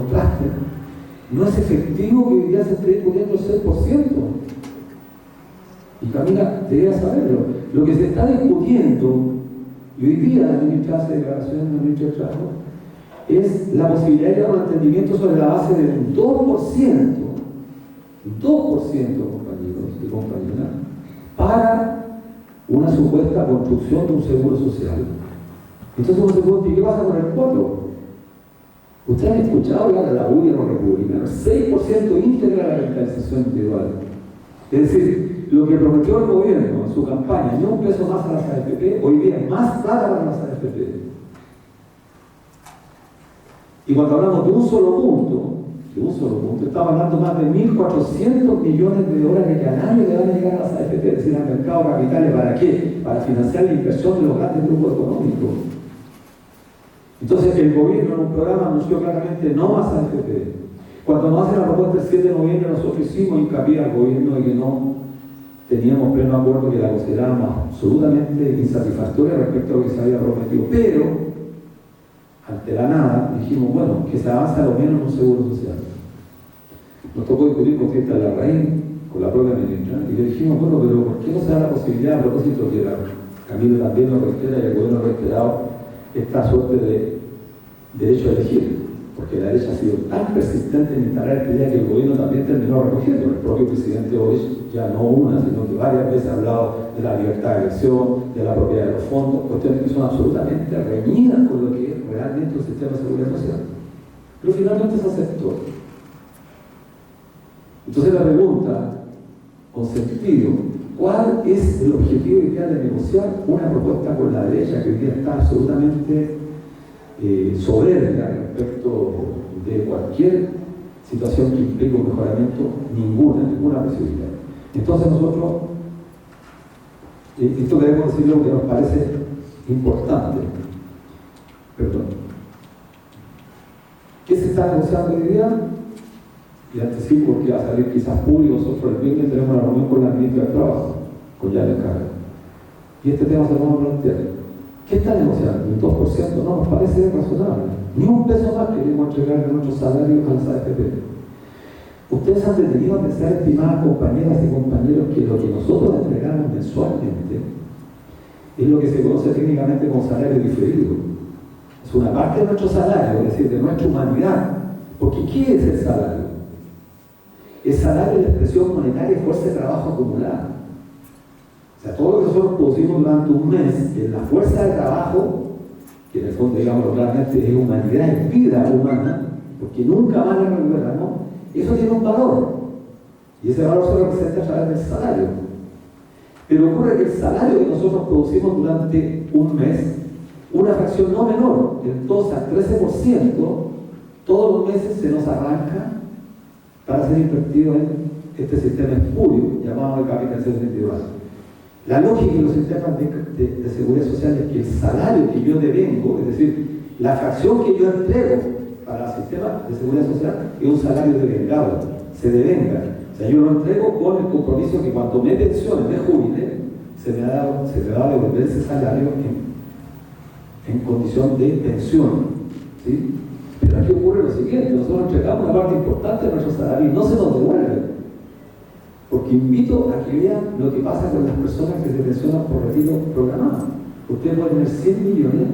[SPEAKER 4] contrasten, no es efectivo que hoy día se esté discutiendo el 6%. Y Camila debería saberlo. Lo que se está discutiendo, y hoy día la ministra hace declaraciones de ministro de Trabajo, es la posibilidad de un entendimiento sobre la base del 2%, compañeros y compañeras, para una supuesta construcción de un seguro social. Entonces uno se pregunta, ¿y qué pasa con el 4%? Ustedes han escuchado hablar de la UDI de los republicanos, 6% íntegra la capitalización individual. Es decir, lo que prometió el gobierno en su campaña, ni un peso más a las AFP, hoy día es más plata para las AFP. Y cuando hablamos de un solo punto, estamos hablando más de 1.400 millones de dólares que al año le van a llegar a las AFP, es decir, al mercado de capitales. ¿Para qué? Para financiar la inversión de los grandes grupos económicos. Entonces, el gobierno en un programa anunció claramente no más AFP. Cuando nos hacen la propuesta el 7 de noviembre, nosotros hicimos hincapié al gobierno de que no teníamos pleno acuerdo, que la considerábamos absolutamente insatisfactoria respecto a lo que se había prometido. Pero, ante la nada, dijimos, bueno, que se avanza lo menos en un seguro social. Nos tocó discutir con Fiesta Larraín, con la propia ministra, y le dijimos, bueno, pero ¿por qué no se da la posibilidad, a propósito que Camilo también lo reitera y el gobierno ha reiterado, esta suerte de derecho a elegir? Porque la derecha ha sido tan persistente en instalar esta idea que el gobierno también terminó recogiendo. El propio presidente Boric, ya no una, sino que varias veces ha hablado de la libertad de elección, de la propiedad de los fondos, cuestiones que son absolutamente reñidas con lo que es realmente un sistema de seguridad social. Pero finalmente se aceptó. Entonces la pregunta, con sentido, ¿cuál es el objetivo ideal de negociar una propuesta con la derecha que hoy día está absolutamente soberbia respecto de cualquier situación que implique un mejoramiento? Ninguna posibilidad. Entonces nosotros, esto queremos decir lo que nos parece importante. Perdón. ¿Qué se está negociando hoy día? Y anticipo porque va a salir quizás público. Nosotros el viernes tenemos una reunión con la ministra de Trabajo, con Janet Jara. Y este tema se lo vamos a plantear. ¿Qué está negociando? Un 2% no nos parece razonable. Ni un peso más queremos entregar de nuestros salarios a las AFP. Ustedes han detenido a pensar, estimadas compañeras y compañeros, que lo que nosotros entregamos mensualmente es lo que se conoce técnicamente como salario diferido. Es una parte de nuestro salario, es decir, de nuestra humanidad. Porque ¿qué es el salario? El salario es la expresión monetaria y fuerza de trabajo acumulada. O sea, todo lo que nosotros producimos durante un mes es la fuerza de trabajo, que en el fondo, digamos, realmente es humanidad, es vida humana, porque nunca más la recuperamos. Eso tiene un valor, y ese valor se representa a través del salario. Pero ocurre que el salario que nosotros producimos durante un mes, una fracción no menor, del 2 al 13%, todos los meses se nos arranca para ser invertido en este sistema espurio llamado de capitalización individual. La lógica de los sistemas de seguridad social es que el salario que yo devengo, es decir, la fracción que yo entrego para el sistema de seguridad social, es un salario devengado, se devenga. O sea, yo lo entrego con el compromiso que cuando me pensione, me jubile, se me va a devolver ese salario en condición de pensión, ¿sí? Pero aquí ocurre lo siguiente: nosotros entregamos una parte importante de nuestro salario y no se nos devuelve. Porque invito a que vean lo que pasa con las personas que se pensionan por retiro programado. Usted puede tener 100 millones,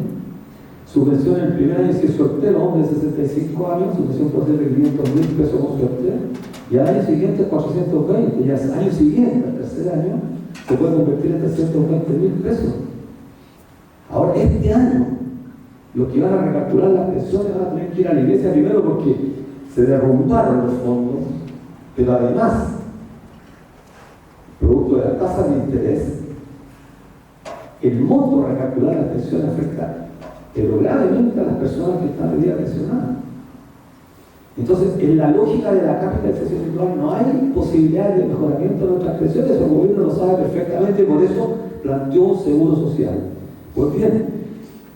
[SPEAKER 4] su pensión en el primer año, si es soltero, hombre de 65 años, su pensión puede ser de 500.000 pesos con suerte, y al año siguiente 420, y al año siguiente, al tercer año, se puede convertir en 320.000 pesos. Ahora, este año, los que van a recalcular las pensiones van a tener que ir a la iglesia primero porque se derrumbaron los fondos, pero además, producto de la tasa de interés, el monto de recalcular las pensiones afecta pero gravemente a las personas que están hoy día pensionadas. Entonces, en la lógica de la capitalización individual no hay posibilidad de mejoramiento de nuestras pensiones, el gobierno lo sabe perfectamente, por eso planteó un seguro social. Pues bien,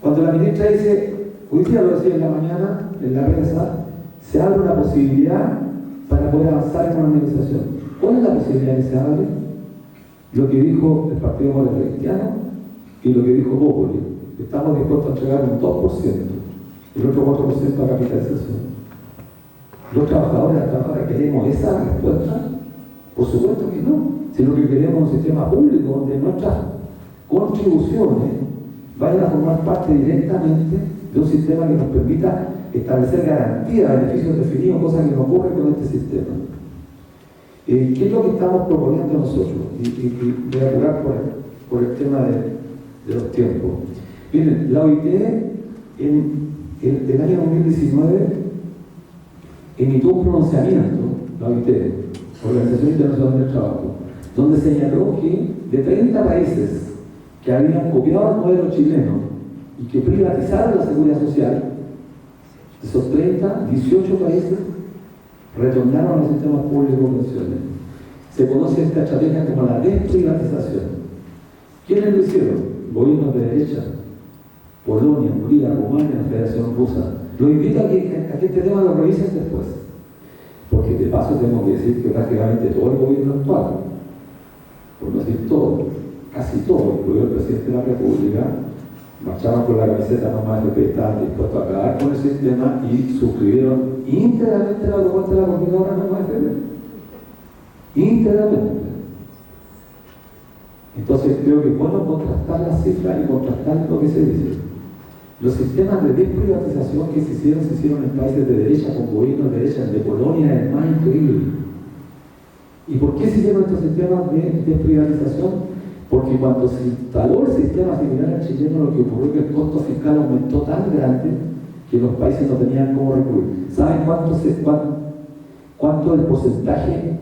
[SPEAKER 4] cuando la ministra dice, hoy día lo decía en la mañana, en la prensa, se abre una posibilidad para poder avanzar en una organización. ¿Cuál es la posibilidad que se abre? Lo que dijo el Partido Demócrata Cristiano y lo que dijo Populi. Estamos dispuestos a entregar un 2%, el otro 4% a capitalización. ¿Los trabajadores y las trabajadoras queremos esa respuesta? Por supuesto que no. Si lo que queremos es un sistema público donde nuestras contribuciones vayan a formar parte directamente de un sistema que nos permita establecer garantías de beneficios definidos, cosa que no ocurre con este sistema. ¿Qué es lo que estamos proponiendo nosotros? Y voy a apurar por el tema de los tiempos. Miren, la OIT en el año 2019 emitió un pronunciamiento, la OIT, Organización Internacional del Trabajo, donde señaló que de 30 países que habían copiado el modelo chileno y que privatizaron la seguridad social, de esos 30, 18 países retornaron a los sistemas públicos de pensiones. Se conoce esta estrategia como la desprivatización. ¿Quiénes lo hicieron? Gobiernos de derecha, Polonia, Hungría, Rumania, la Federación Rusa. Lo invito a que este tema lo revisen después, porque de paso tengo que decir que prácticamente todo el gobierno actual, por no decir todo, casi todo, incluido el presidente de la República, marcharon con la camiseta no más FP, estaban dispuestos a acabar con el sistema y suscribieron íntegramente la propuesta de la coordinadora no más FP. Íntegramente. Entonces creo que es bueno contrastar las cifras y contrastar lo que se dice. Los sistemas de desprivatización que se hicieron en países de derecha, con gobiernos de derecha, el de Polonia es el más increíble. ¿Y por qué se hicieron estos sistemas de desprivatización? Porque cuando se instaló el sistema similar al chileno, lo que ocurrió es que el costo fiscal aumentó tan grande que los países no tenían cómo recurrir. ¿Saben cuánto es el porcentaje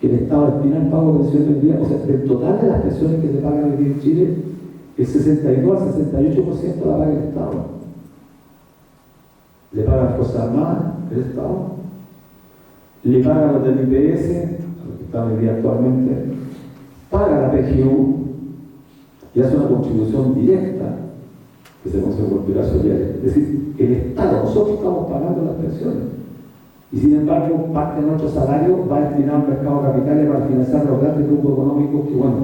[SPEAKER 4] que el Estado destina al pago de pensiones hoy día? O sea, del total de las pensiones que se pagan hoy día en Chile, el 62 al 68% la paga el Estado. Le paga las Fuerzas Armadas, el Estado. Le paga los del IPS, a los que están hoy día actualmente. Paga la PGU y hace una contribución directa que se conoce por pilar social. Es decir, el Estado, nosotros estamos pagando las pensiones. Y sin embargo, parte de nuestro salario va destinado al mercado de capitales para financiar los grandes grupos económicos que, bueno,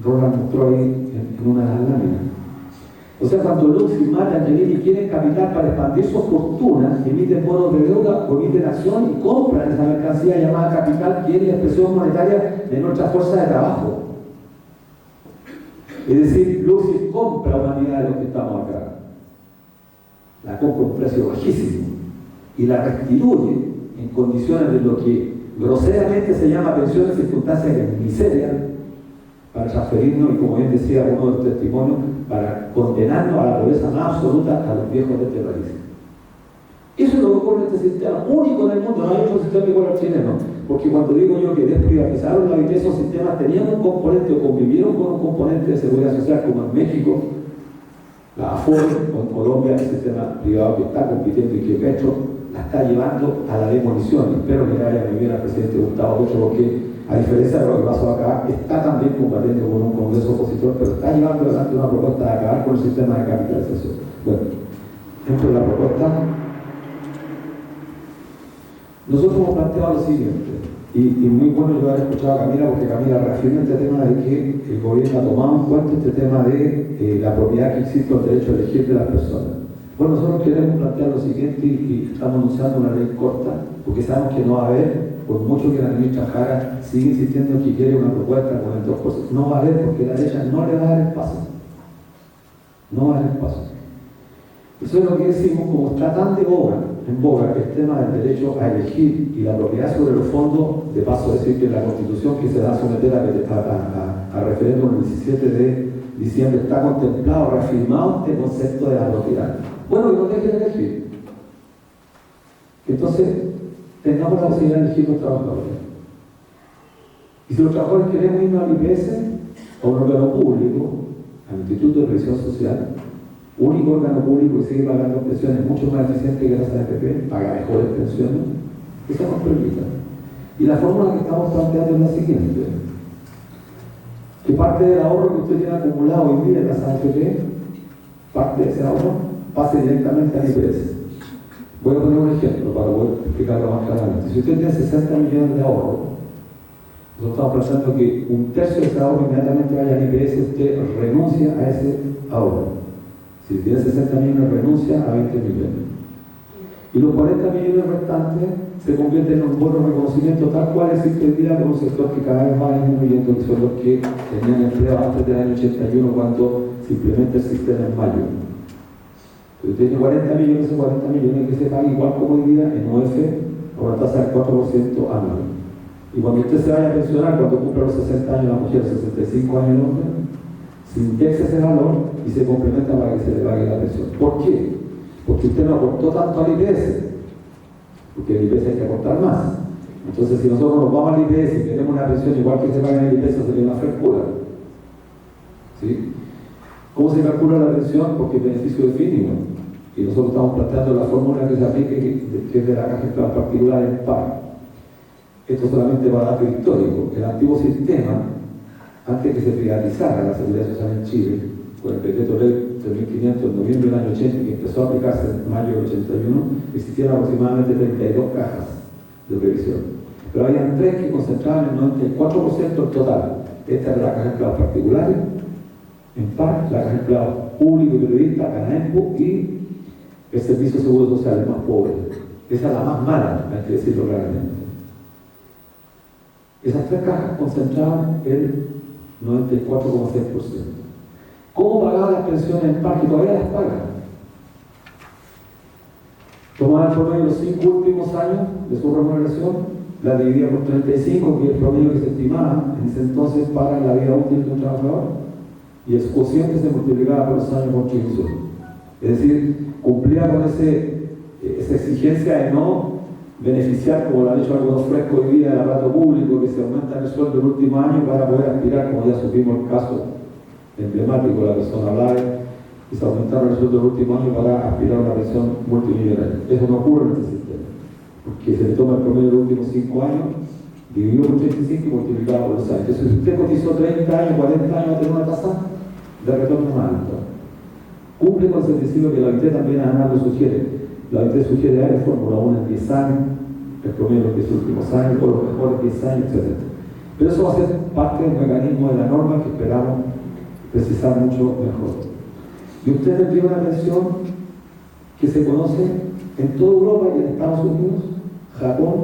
[SPEAKER 4] Roland mostró ahí en una de las láminas. O sea, cuando Lux y Mata y Angelini quieren capital para expandir sus fortunas, emiten bonos de deuda o emiten acción y compran esa mercancía llamada capital, que es la expresión monetaria de nuestra fuerza de trabajo. Es decir, Lux compra una unidad de los que estamos acá. La compra a un precio bajísimo y la restituye en condiciones de lo que groseramente se llama pensión en circunstancias de miseria, para transferirnos, y como bien decía uno de los testimonios, para condenarnos a la pobreza más absoluta a los viejos de este país. Eso es lo que ocurre en este sistema, único en el mundo, no hay otro sistema igual al chileno, porque cuando digo yo que desprivatizaron la OIT, esos sistemas tenían un componente o convivieron con un componente de seguridad social, como en México, la AFOR, o en Colombia, el sistema privado que está compitiendo y que Petro la está llevando a la demolición. Espero que le vaya muy bien al presidente Gustavo Petro, porque a diferencia de lo que pasó acá, está también combatiendo con un congreso opositor, pero está llevando adelante una propuesta de acabar con el sistema de capitalización. Bueno, dentro de la propuesta, nosotros hemos planteado lo siguiente, y muy bueno yo haber escuchado a Camila, porque Camila reafirma este tema de que el gobierno ha tomado en cuenta este tema de la propiedad que existe, el derecho a elegir de las personas. Bueno, nosotros queremos plantear lo siguiente, y estamos anunciando una ley corta, porque sabemos que no va a haber, por mucho que la ministra Jara sigue insistiendo en que quiere una propuesta con el 2%, no va a haber, porque la derecha no le va a dar el paso. No va a dar el paso. Eso es lo que decimos, como está tan en boga el tema del derecho a elegir y la propiedad sobre los fondos, de paso decir que la Constitución que se da a someter a referéndum el 17 de diciembre está contemplado, reafirmado este concepto de la propiedad. Bueno, que no dejen elegir. Entonces, tengamos la posibilidad de elegir los trabajadores. Y si los trabajadores queremos irnos al IPS o a un órgano público, al Instituto de Previsión Social, único órgano público que sigue pagando pensiones mucho más eficiente que las AFP, paga mejores pensiones, eso nos permita. Y la fórmula que estamos planteando es la siguiente: que parte del ahorro que usted tiene acumulado hoy día en las AFP, parte de ese ahorro pase directamente al IPS. Voy a poner un ejemplo para poder explicarlo más claramente. Si usted tiene 60 millones de ahorro, nosotros estamos pensando que un tercio de ese ahorro inmediatamente vaya al IPS, usted renuncia a ese ahorro. Si tiene 60 millones, renuncia a 20 millones. Y los 40 millones restantes se convierten en un bono de reconocimiento tal cual existe hoy día por un sector que cada vez va disminuyendo, que son los que tenían empleo antes del año 81, cuando simplemente el sistema en mayo. Si usted tiene 40 millones, esos 40 millones que se pagan igual como hoy día en OF, a una tasa del 4% anual. Y cuando usted se vaya a pensionar, cuando cumpla los 60 años la mujer, 65 años el hombre, se indexa ese valor y se complementa para que se le pague la pensión. ¿Por qué? Porque usted no aportó tanto al IPS, porque el IPS hay que aportar más. Entonces, si nosotros nos vamos al IPS y queremos una pensión igual que se paga en el IPS, sería una frescura. ¿Sí? ¿Cómo se calcula la pensión? Porque el beneficio definido. Y nosotros estamos planteando la fórmula que se aplique, que es de la caja esclava particular en PAR. Esto solamente para dato histórico. El antiguo sistema, antes que se privatizara la seguridad social en Chile, con el decreto ley 3500 en noviembre del año 80, que empezó a aplicarse en mayo del 81, existían aproximadamente 32 cajas de previsión. Pero habían 3 que concentraban el 94% del total. Esta era la caja esclava particular, en PAR, la caja esclava público y periodista, CANAEMPO, y el Servicio de Seguro Social, el más pobre. Esa es la más mala, hay que decirlo claramente. Esas 3 cajas concentraban el 94,6%. ¿Cómo pagaban las pensiones en PAR? Que todavía las pagan. Tomaban el promedio de los 5 últimos años de su remuneración, la dividían por 35, que es el promedio que se estimaba en ese entonces para la vida útil de un trabajador, y el cociente se multiplicaba por los años de contribución. Es decir, cumplía con esa exigencia de no beneficiar, como lo han hecho algunos frescos hoy día del aparato público, que se aumentan el sueldo el último año para poder aspirar, como ya supimos el caso emblemático de la persona Lave, y se aumentaron el sueldo el último año para aspirar a una pensión multimillonaria. Eso no ocurre en este sistema, porque se le toma el promedio de los últimos 5 años, dividido por 35 y multiplicado por los años. Entonces, si usted cotizó 30 años, 40 años, va a tener una tasa de retorno más alta. Cumple con el principio que la OIT también además lo sugiere. La OIT sugiere dar Fórmula 1 en 10 años, el promedio de los últimos años, o los mejores 10 años, etc. Pero eso va a ser parte del mecanismo de la norma que esperamos precisar mucho mejor. Y usted tendría una pensión que se conoce en toda Europa y en Estados Unidos, Japón,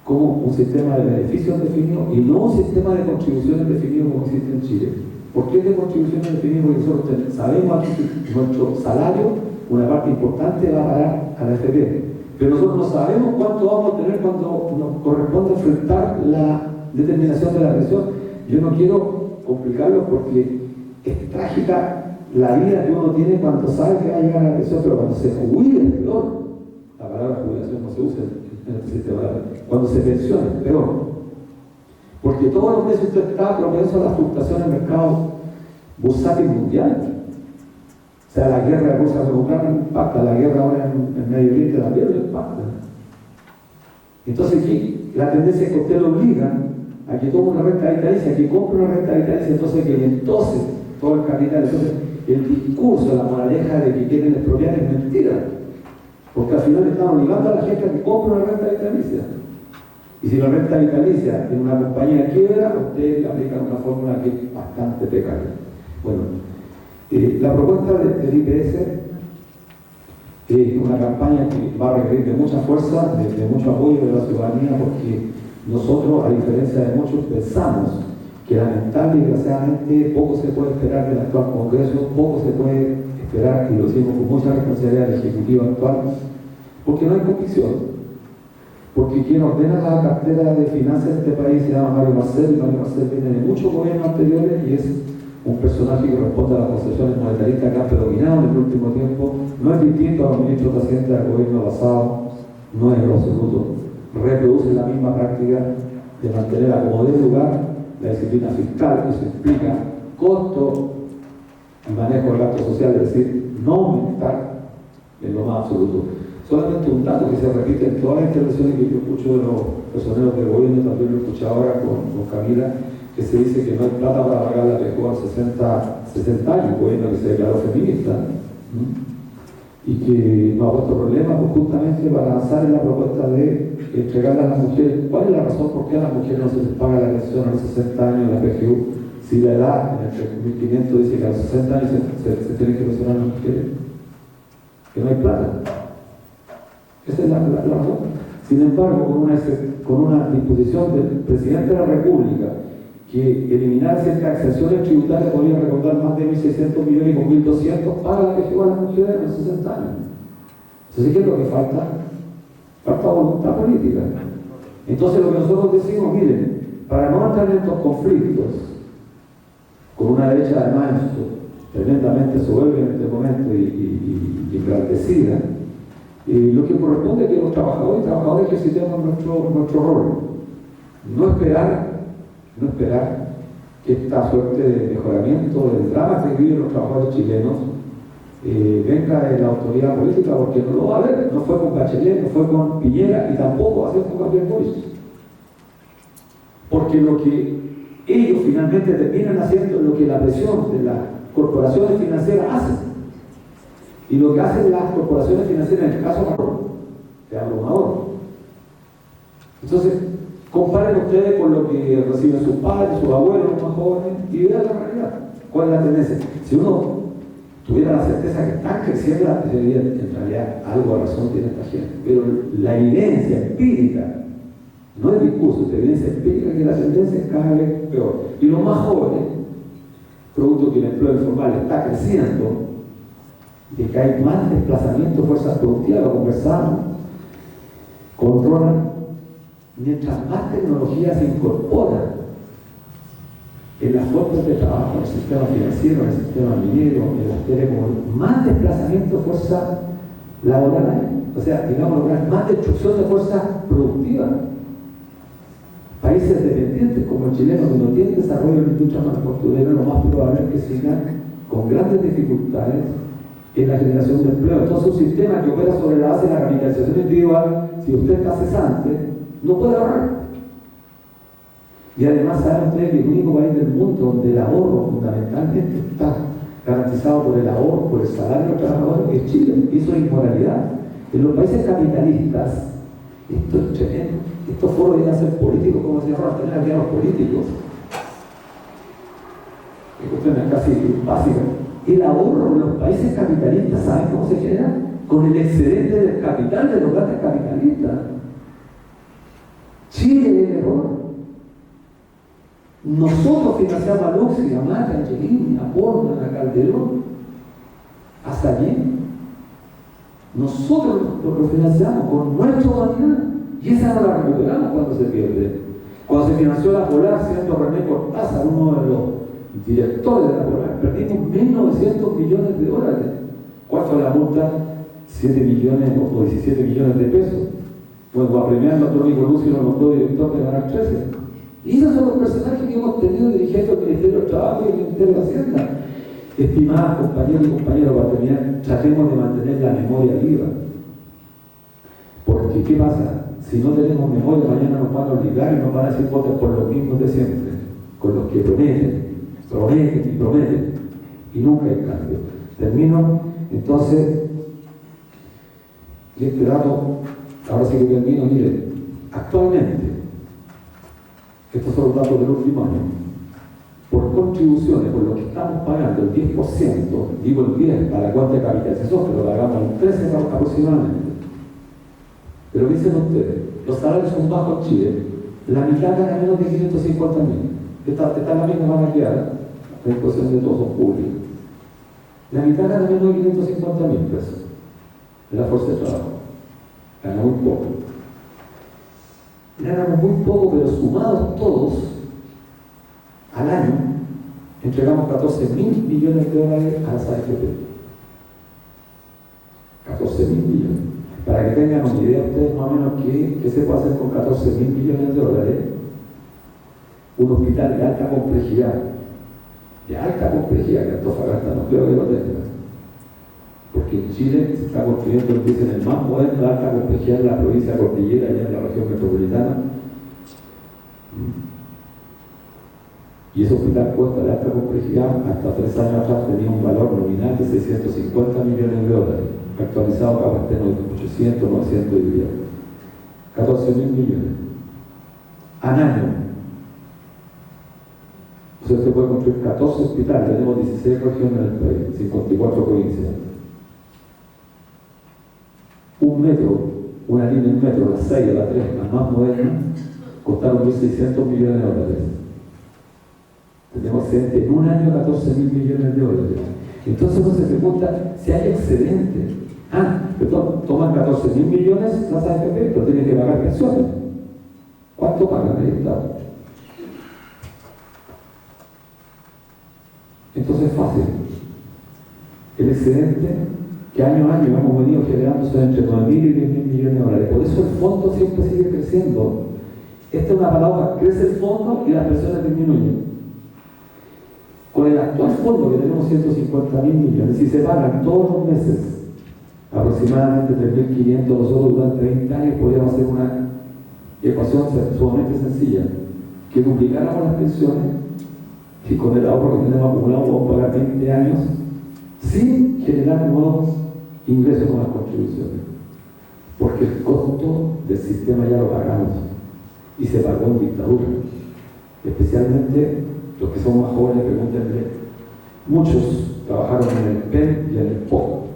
[SPEAKER 4] como un sistema de beneficios definido y no un sistema de contribuciones definido como existe en Chile. ¿Por qué de contribuciones definidas? Porque nosotros sabemos aquí que nuestro salario, una parte importante va a parar a la FP, pero nosotros no sabemos cuánto vamos a tener cuando nos corresponde enfrentar la determinación de la pensión. Yo no quiero complicarlo porque es trágica la vida que uno tiene cuando sabe que va a llegar a la pensión, pero cuando se jubila es peor. La palabra jubilación no se usa en este sistema. Cuando se pensiona es peor. Porque todos los meses usted está propenso a la fluctuación del mercado bursátil mundial. O sea, la guerra rusa con Ucrania impacta, la guerra ahora en Medio Oriente también lo impacta. Entonces aquí la tendencia es que usted lo obliga a que tome una renta vitalicia, que compre una renta vitalicia, entonces que entonces todo el capital, entonces el discurso, la moraleja de que quieren expropiar es mentira, porque al final están obligando a la gente a que compre una renta vitalicia. Y si la renta vitalicia en una compañía quiebra, usted le aplica una fórmula que es bastante precaria. Bueno, la propuesta del IPS es una campaña que va a requerir de mucha fuerza, de mucho apoyo de la ciudadanía, porque nosotros, a diferencia de muchos, pensamos que lamentable y desgraciadamente poco se puede esperar del actual Congreso, poco se puede esperar, y lo decimos con mucha responsabilidad del Ejecutivo actual, porque no hay convicción. Porque quien ordena la cartera de finanzas de este país se llama Mario Marcel, y Mario Marcel viene de muchos gobiernos anteriores y es un personaje que responde a las concepciones monetaristas que han predominado en el último tiempo. No es distinto a los ministros de Hacienda del gobierno pasado, no es en lo absoluto. Reproduce la misma práctica de mantener a como dé lugar la disciplina fiscal, que eso implica costo y manejo del gasto social, es decir, no aumentar en lo más absoluto. Solamente un dato que se repite en todas las intervenciones que yo escucho de los personeros del gobierno, también lo he escuchado ahora con Camila, que se dice que no hay plata para pagar la PGU a 60 años, un gobierno que se declaró feminista, y que no ha puesto problemas pues, justamente para avanzar en la propuesta de entregarle a las mujeres. ¿Cuál es la razón por qué a las mujeres no se les paga la pensión a los 60 años en la PGU? Si la edad en el 1500 dice que a los 60 años se tienen que pensionar las mujeres, que no hay plata. Esa es la razón. Sin embargo, con una disposición del presidente de la República que eliminar ciertas exenciones tributarias podría recaudar más de 1.600 millones y con 1.200 para la PGU a las mujeres de los 60 años. Entonces, ¿qué es lo que falta? Falta voluntad política. Entonces, lo que nosotros decimos, miren, para no entrar en estos conflictos, con una derecha además tremendamente soberbia en este momento y engrandecida, lo que corresponde es que los trabajadores y trabajadoras ejercitemos nuestro rol. No esperar que esta suerte de mejoramiento del drama que viven los trabajadores chilenos venga de la autoridad política, porque no lo va a haber. No fue con Bachelet, no fue con Piñera y tampoco va a ser con Gabriel Boric. Porque lo que ellos finalmente terminan haciendo es lo que la presión de las corporaciones financieras hacen. Y lo que hacen las corporaciones financieras, en el caso de abrumador. Entonces, comparen ustedes con lo que reciben sus padres, sus abuelos, los más jóvenes, y vean la realidad. ¿Cuál es la tendencia? Si uno tuviera la certeza que están creciendo, en realidad algo de razón tiene esta gente. Pero la evidencia empírica, no es discurso, es evidencia empírica que la tendencia es cada vez peor. Y los más jóvenes, producto que el empleo informal está creciendo, de que hay más desplazamiento de fuerzas productivas, lo conversamos con Ronald, mientras más tecnología se incorpora en las fuentes de trabajo, en el sistema financiero, en el sistema minero, en las telecomunicaciones, más desplazamiento de fuerza laboral hay. O sea, digamos, más destrucción de fuerza productiva. Países dependientes como el chileno, que no tienen desarrollo en la industria manufacturera, lo más probable es que sigan con grandes dificultades en la generación de empleo. Entonces, un sistema que opera sobre la base de la capitalización individual, si usted está cesante, no puede ahorrar. Y además, saben ustedes que el único país del mundo donde el ahorro fundamentalmente está garantizado por el ahorro, por el salario de los trabajadores, es Chile. Y eso es inmoralidad. En los países capitalistas, esto es tremendo. Estos foros vienen a ser políticos, como se llama, tener aquí a los políticos. Es cuestión casi básica. El ahorro en los países capitalistas, ¿saben cómo se genera? Con el excedente del capital de los grandes capitalistas. Chile es el error. Nosotros financiamos a Luxi, a Mata, a Angelini, a Portman, a Calderón, a Sallén. Nosotros lo financiamos con nuestra humanidad. Y esa no la recuperamos cuando se pierde. Cuando se financió la Polar, siendo René Cortázar uno de los directores de la Polar, perdimos 1.900 millones de dólares. ¿Cuál fue la multa? 7 millones o 17 millones de pesos. Bueno, a premiar al doctor Nico Lucio nos nombró director de Canal 13. Y esos son los personajes que hemos tenido dirigiendo el Ministerio del Trabajo y el Ministerio de Hacienda. Estimadas compañeras y compañeros, para terminar, tratemos de mantener la memoria viva. Porque, ¿qué pasa? Si no tenemos memoria, mañana nos van a olvidar y nos van a decir voten por los mismos de siempre, con los que prometen, y nunca hay cambio. Termino, entonces, y este dato, ahora sí que termino, miren, actualmente, estos son los datos del último año, por contribuciones, por lo que estamos pagando, el 10%, digo el 10% para la cuenta de capitalización, pero pagamos el 13% aproximadamente. Pero dicen ustedes, los salarios son bajos en Chile, la mitad gana menos de 550.000. Esta es la misma van a quedar, la disposición de todos son públicos. La mitad gana menos de 550.000 pesos de la fuerza de trabajo. Gana muy poco. Ganamos muy poco, pero sumados todos, al año, entregamos 14.000 millones de dólares a las AFP. 14.000 millones. Para que tengan una idea ustedes más o menos qué se puede hacer con 14.000 millones de dólares, un hospital de alta complejidad, de alta complejidad, que Antofagasta no creo que lo tenga. Porque en Chile se está construyendo, dicen, el más moderno de alta complejidad en la provincia de Cordillera, allá en la región metropolitana. Y ese hospital cuesta de alta complejidad, hasta 3 años atrás tenía un valor nominal de 650 millones de dólares, actualizado capaz de 800, 900 y días. 14.000 millones al año. O sea, usted puede construir 14 hospitales, tenemos 16 regiones en el país, 54 provincias. Un metro, una línea en metro, la 6 o la 3, las más modernas, costaron 1.600 millones de dólares. Tenemos excedente en un año 14.000 millones de dólares. Entonces uno se pregunta si hay excedente. Perdón, toman 14.000 millones las AFP, pero tienen que pagar pensiones. ¿Cuánto pagan el Estado? Entonces es fácil. El excedente que año a año hemos venido generando son entre 9.000 y 10.000 millones de dólares. Por eso el fondo siempre sigue creciendo. Esta es una paradoja, crece el fondo y las pensiones disminuyen. Con el actual fondo que tenemos 150.000 millones, si se pagan todos los meses aproximadamente 3.500 nosotros durante 20 años, podríamos hacer una ecuación sumamente sencilla, que duplicáramos las pensiones y con el ahorro que tenemos acumulado podemos pagar 20 años sin generar nuevos ingresos con las contribuciones, porque el costo del sistema ya lo pagamos y se pagó en dictadura. Especialmente los que son más jóvenes, pregúntenle, muchos trabajaron en el PEN y en el POC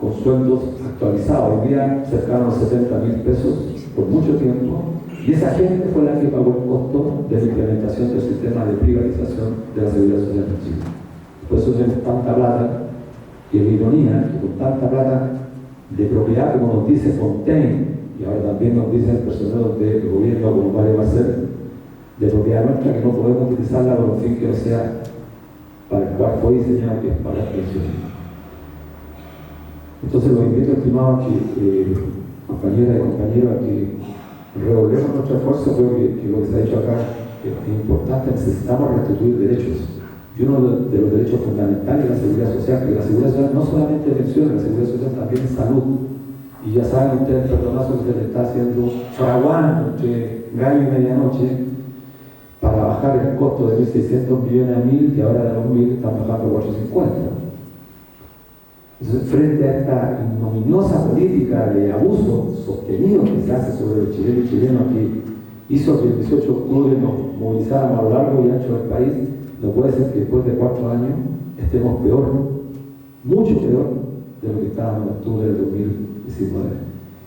[SPEAKER 4] con sueldos actualizados, hoy día cercanos a 70.000 pesos por mucho tiempo, y esa gente fue la que pagó el costo de la implementación del sistema de privatización de la seguridad social en Chile. Por eso tenemos tanta plata, y es ironía que con tanta plata de propiedad, como nos dice Fontaine, y ahora también nos dicen personeros del gobierno como Mario Marcel, de propiedad nuestra, que no podemos utilizarla por un fin que no sea para el cual fue diseñado, que es para las pensiones. Entonces los invito, estimados, compañeras y compañeros, a que revolvemos nuestro esfuerzo. Creo que lo que se ha dicho acá es importante. Necesitamos restituir derechos. Y uno de los derechos fundamentales es la seguridad social, que la seguridad social no solamente pensiones, la seguridad social también es salud. Y ya saben ustedes el perdonazo que se le está haciendo fraguando entre gallo y medianoche para bajar el costo de 1.600 millones a 1.000, y ahora de los 1.000 están bajando a 450. Entonces, frente a esta ignominiosa política de abuso sostenido que se hace sobre el chileno y chileno, que hizo que el 18 de octubre nos movilizáramos a lo largo y ancho del país, no puede ser que después de 4 años estemos peor, mucho peor de lo que estábamos en octubre del 2019.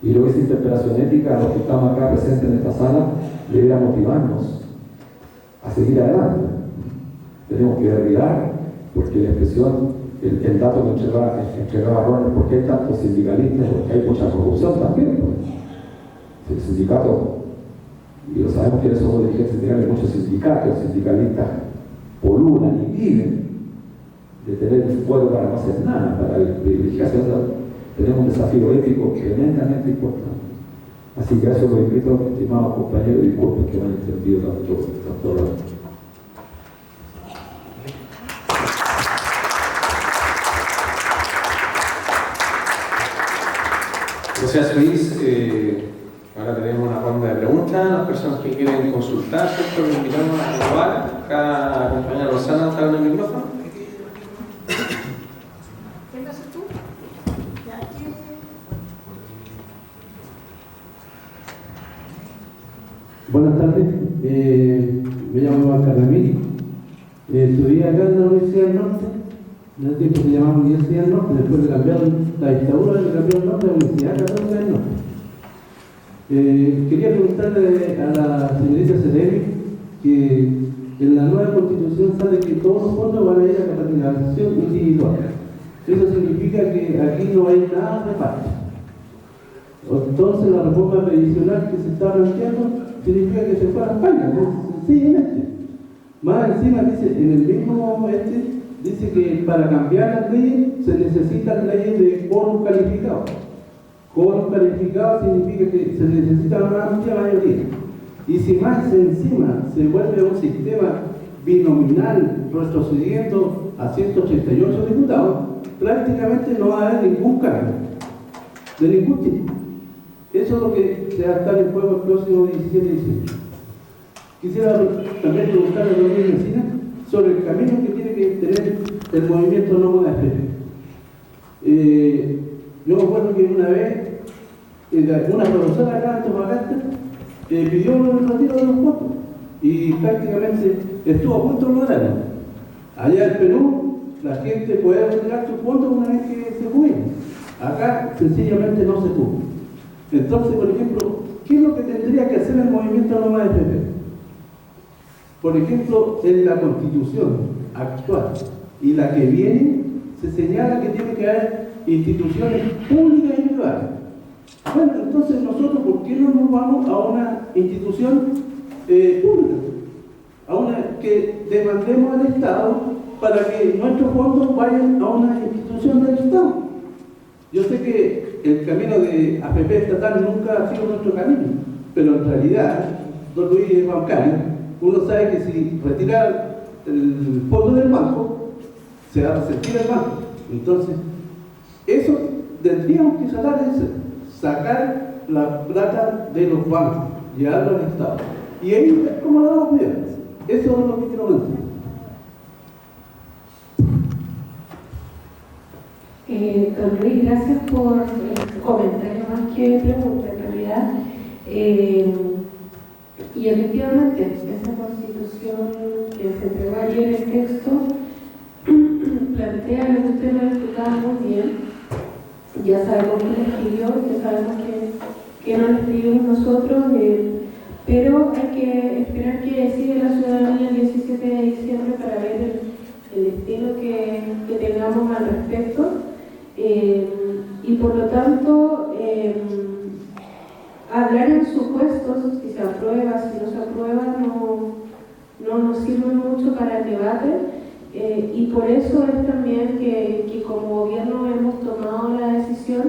[SPEAKER 4] Y lo que es interpelación ética, a los que estamos acá presentes en esta sala, debería motivarnos a seguir adelante. Tenemos que derribar, porque la expresión, el dato que entregaba Ronald, porque hay tantos sindicalistas, porque hay mucha corrupción también. Pues. El sindicato, y lo sabemos que somos dirigentes sindicales, muchos sindicatos, sindicalistas polulan y viven de tener un fuero para no hacer nada, para privilegiarse. Tenemos un desafío ético tremendamente importante. Así que a eso lo invito, estimados compañeros, y disculpen que me han entendido tanto rato.
[SPEAKER 2] Gracias, Luis. Ahora tenemos una ronda de preguntas. Las personas que quieren consultar, ¿cierto? Los invitamos a probar. Cada compañera Rosana está en el micrófono.
[SPEAKER 5] ¿Quién vas tú?
[SPEAKER 6] Buenas tardes, me llamo Iván Carramil, estudié acá en la Universidad del Norte, en el tiempo se llamaba Universidad del Norte, después le cambiaron la dictadura, le cambiaron el nombre a Universidad Católica del Norte. Quería preguntarle a la señorita Ceremi que en la nueva constitución sale que todos los fondos van a ir a capitalización individual. Eso significa que aquí no hay nada de parte. Entonces la reforma previsional que se está planteando significa que se fueran pailas, sencillamente. Más encima dice, en el mismo dice que para cambiar las leyes se necesitan leyes de quórum calificado. Quórum calificado significa que se necesita una amplia mayoría. Y si más encima se vuelve un sistema binominal, retrocediendo a 188 diputados, prácticamente no va a haber ningún cambio, de ningún tipo. Eso es lo que se va a estar en juego el próximo 17 de diciembre. Quisiera también preguntarle a doña Encina sobre el camino que tiene que tener el movimiento Nómada FP. Yo me acuerdo que una vez una profesora acá en Antofagasta pidió el retiro de los fondos y prácticamente estuvo a punto de lograrlo. Allá en Perú la gente puede retirar sus fondos una vez que se jubile. Acá sencillamente no se pudo. Entonces, por ejemplo, ¿qué es lo que tendría que hacer el movimiento Nómada FP? Por ejemplo, en la Constitución actual y la que viene, se señala que tiene que haber instituciones públicas y privadas. Bueno, entonces nosotros, ¿por qué no nos vamos a una institución pública? A una que demandemos al Estado para que nuestros fondos vayan a una institución del Estado. Yo sé que el camino de AFP estatal nunca ha sido nuestro camino, pero en realidad, don Luis es bancario, uno sabe que si retirar el fondo del banco, se va a resentir el banco. Entonces, eso tendríamos que sacar la plata de los bancos, llevarlo al Estado. Y ahí es como lo vamos a cuidar. Eso es lo que quiero decir.
[SPEAKER 1] Don Luis, gracias por el comentario más que pregunta en realidad. Y efectivamente, esa constitución que se entregó ayer, el texto, plantea lo que usted lo explicaba muy bien. Ya sabemos quién lo escribió, ya sabemos que no lo escribimos nosotros, pero hay que esperar que decide la ciudadanía el 17 de diciembre para ver el destino que tengamos al respecto. Y por lo tanto, hablar en supuestos, si se aprueba, si no se aprueba, no nos sirve mucho para el debate. Y por eso es también que como gobierno hemos tomado la decisión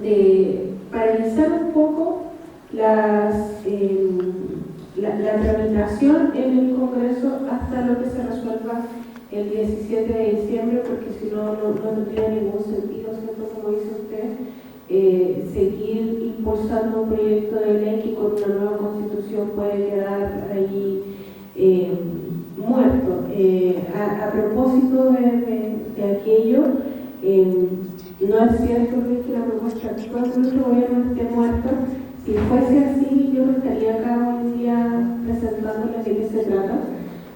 [SPEAKER 1] de paralizar un poco la tramitación en el Congreso hasta lo que se resuelva el 17 de diciembre, porque si no tendría ningún sentido, ¿cierto? Como dice usted, seguir impulsando un proyecto de ley que con una nueva constitución puede quedar ahí muerto. A propósito de aquello, no es cierto que la propuesta actual de nuestro gobierno esté muerta. Si fuese así, yo no estaría acá hoy día presentándoles de qué se trata.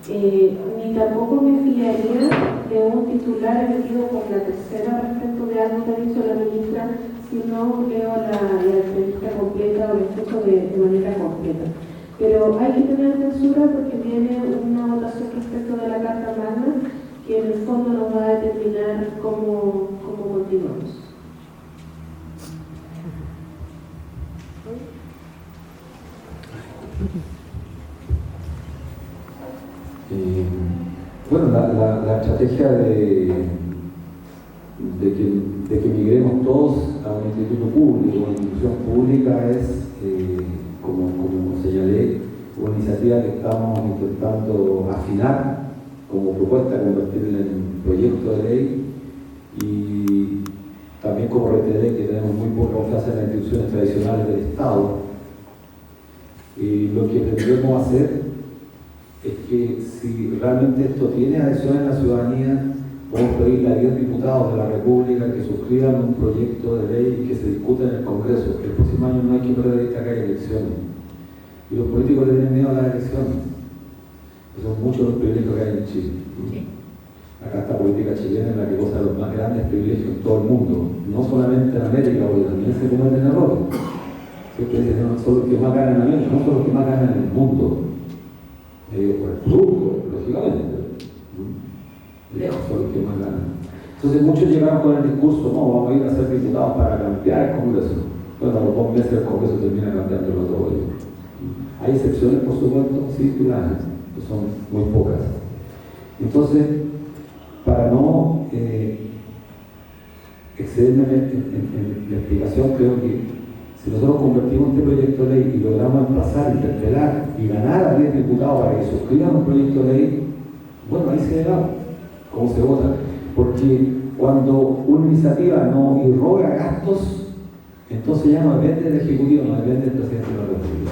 [SPEAKER 1] Ni tampoco me fiaría de un titular emitido por la tercera respecto de algo que ha dicho la ministra, si no leo la entrevista completa o la escucho de manera completa. Pero hay que tener censura porque viene una votación respecto de la Carta Magna que en el fondo nos va a determinar cómo continuamos.
[SPEAKER 4] Bueno, la estrategia de que migremos todos a un instituto público, una institución pública es, como señalé, una iniciativa que estamos intentando afinar como propuesta, convertirla en proyecto de ley, y también como reiteré que tenemos muy poca confianza en las instituciones tradicionales del Estado. Y lo que pretendemos hacer es que si realmente esto tiene adhesión en la ciudadanía, podemos pedirle a 10 diputados de la República que suscriban un proyecto de ley y que se discuta en el Congreso. El próximo año no hay que perder de vista que hay elecciones. Y los políticos le tienen miedo a las elecciones. Son muchos los privilegios que hay en Chile. Acá esta política chilena es la que goza de los más grandes privilegios en todo el mundo, no solamente en América, porque también se cometen errores. Siempre dicen, no son los que más ganan en América, no son los que más ganan en el mundo. Por el producto, lógicamente. Lejos son los que más ganan. Entonces muchos llegaron con el discurso, no, vamos a ir a ser diputados para cambiar el Congreso. Bueno, a los 2 meses el Congreso termina cambiando el otro gobierno. Hay excepciones, por supuesto, sí, claro, que son muy pocas. Entonces, para no excederme en la explicación, creo que Si nosotros convertimos este proyecto de ley y logramos emplazar, interpelar y ganar a 10 diputados para que suscriban un proyecto de ley, bueno, ahí se verá cómo se vota. Porque cuando una iniciativa no irroga gastos, entonces ya no depende del Ejecutivo, no depende del presidente de la República.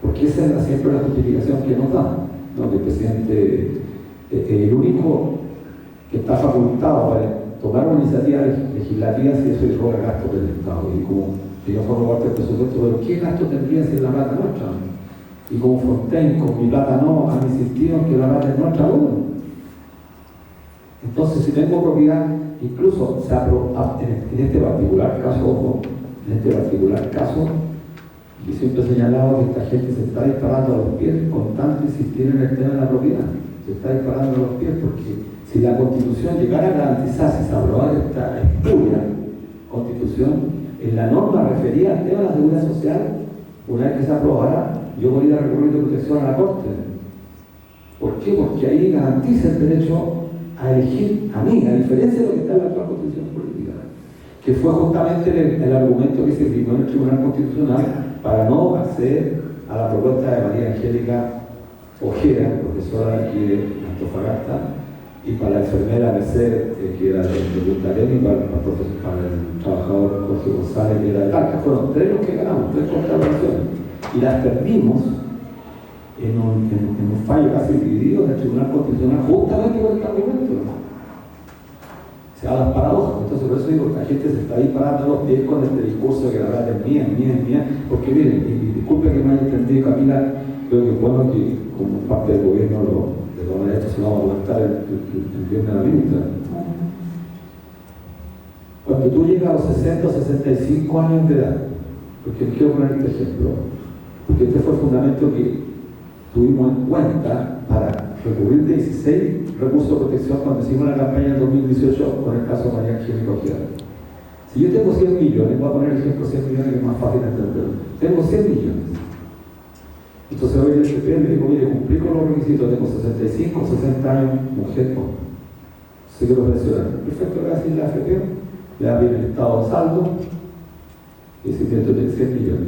[SPEAKER 4] Porque esa es siempre la justificación que nos dan, ¿no? Que el presidente es el único que está facultado para tomar una iniciativa legislativa si eso irroga gastos del Estado. Y como que yo formo parte del presupuesto, pero ¿qué gasto tendría si es la plata nuestra? Y como Fontaine, con mi plata no, han insistido en que la plata es nuestra, bueno. Entonces, si tengo propiedad, incluso en este particular caso, ojo, en este particular caso, yo siempre he señalado que esta gente se está disparando a los pies con tanto insistir en el tema de la propiedad. Se está disparando a los pies porque si la Constitución llegara a garantizar, si se aprobara esta estudia Constitución, en la norma referida al tema de la seguridad social, una vez que se aprobara, yo voy a ir a recurrir de protección a la Corte. ¿Por qué? Porque ahí garantiza el derecho a elegir a mí, a diferencia de lo que está en la actual Constitución política, que fue justamente el argumento que se firmó en el Tribunal Constitucional para no acceder a la propuesta de María Angélica Ojeda, profesora de aquí de Antofagasta, y para la enfermera Mercedes, que era de Punta Arenas, y para el trabajador Jorge González, que era de Talca. Fueron 3 los que ganamos, 3 contrataciones. Y las perdimos en un fallo casi dividido del Tribunal Constitucional, justamente por este argumento. Se da las paradojas. Entonces, por eso digo que la gente se está disparando a los pies con este discurso de que la verdad es mía, porque miren, y disculpe que no haya entendido, Camila, creo que es bueno que como parte del gobierno de todas maneras esto se lo vamos a aguantar el viernes a la minuta. Cuando tú llegas a los 60 o 65 años de edad, porque quiero poner este ejemplo, porque este fue el fundamento que tuvimos en cuenta para recurrir de 16 recursos de protección cuando hicimos la campaña en 2018 con el caso de María Angélica Ojeda. Si yo tengo 100 millones, voy a poner el ejemplo 100 millones que es más fácil de entender. Tengo 100 millones. Entonces hoy el FP le digo, mire, cumplí con los requisitos, tengo 65, 60 años, mujer, no. Se quiero presionar. Perfecto, le va a decir la FP, le va a pedir el estado de saldo, y si tiene 100 millones.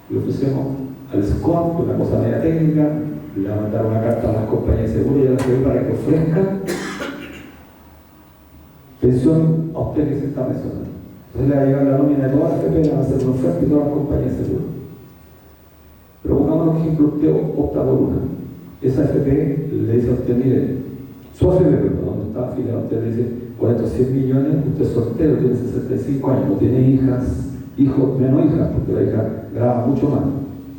[SPEAKER 4] Le ofrecemos al SCON, con una cosa media técnica, le va a mandar una carta a las compañías de seguro y a la FP para que ofrezcan pensión a usted que se está pensionando. Entonces le va a llegar la nómina de todas las FP, le van a hacer una oferta y todas las compañías de seguro. Pero pongamos un ejemplo, usted opta por una. Esa FP le dice a usted, mire, su AFP, donde está afiliado, usted le dice, con estos 100 millones, usted es soltero, tiene 65 años, no tiene hijos, menos hijas, porque la hija graba mucho más,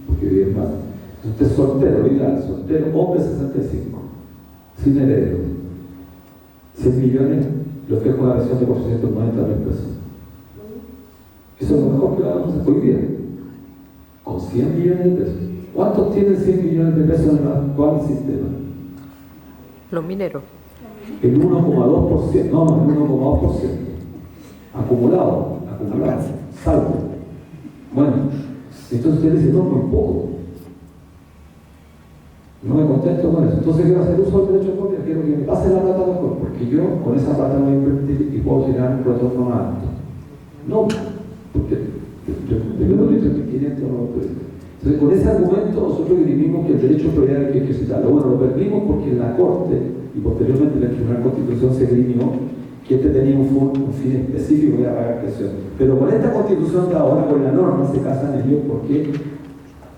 [SPEAKER 4] porque vive más. Usted es soltero, ideal, soltero, hombre 65, sin herederos. 100 millones, le ofrezco una versión de 490.000 pesos. Eso es lo mejor que vamos a hacer hoy día. Con 100 millones de pesos. ¿Cuántos tienen 100 millones de pesos en el actual sistema?
[SPEAKER 5] Los mineros.
[SPEAKER 4] El 1,2%, no, el 1,2%. Acumulado, salvo. Bueno, entonces usted dice, no, muy poco. No me contento con eso. Entonces quiero hacer uso del derecho de propiedad, quiero que me pase la plata mejor, porque yo con esa plata voy a invertir y puedo generar un retorno más alto. No, porque yo no he dicho que 500 no lo puede. Entonces, con ese argumento nosotros dirimimos que el derecho de propiedad hay que ejercitarlo. Bueno, lo perdimos porque en la Corte y posteriormente en el Tribunal Constitución se dirimió que este tenía un fin específico de pagar presión. Pero con esta Constitución de ahora, con la norma, se casan ellos porque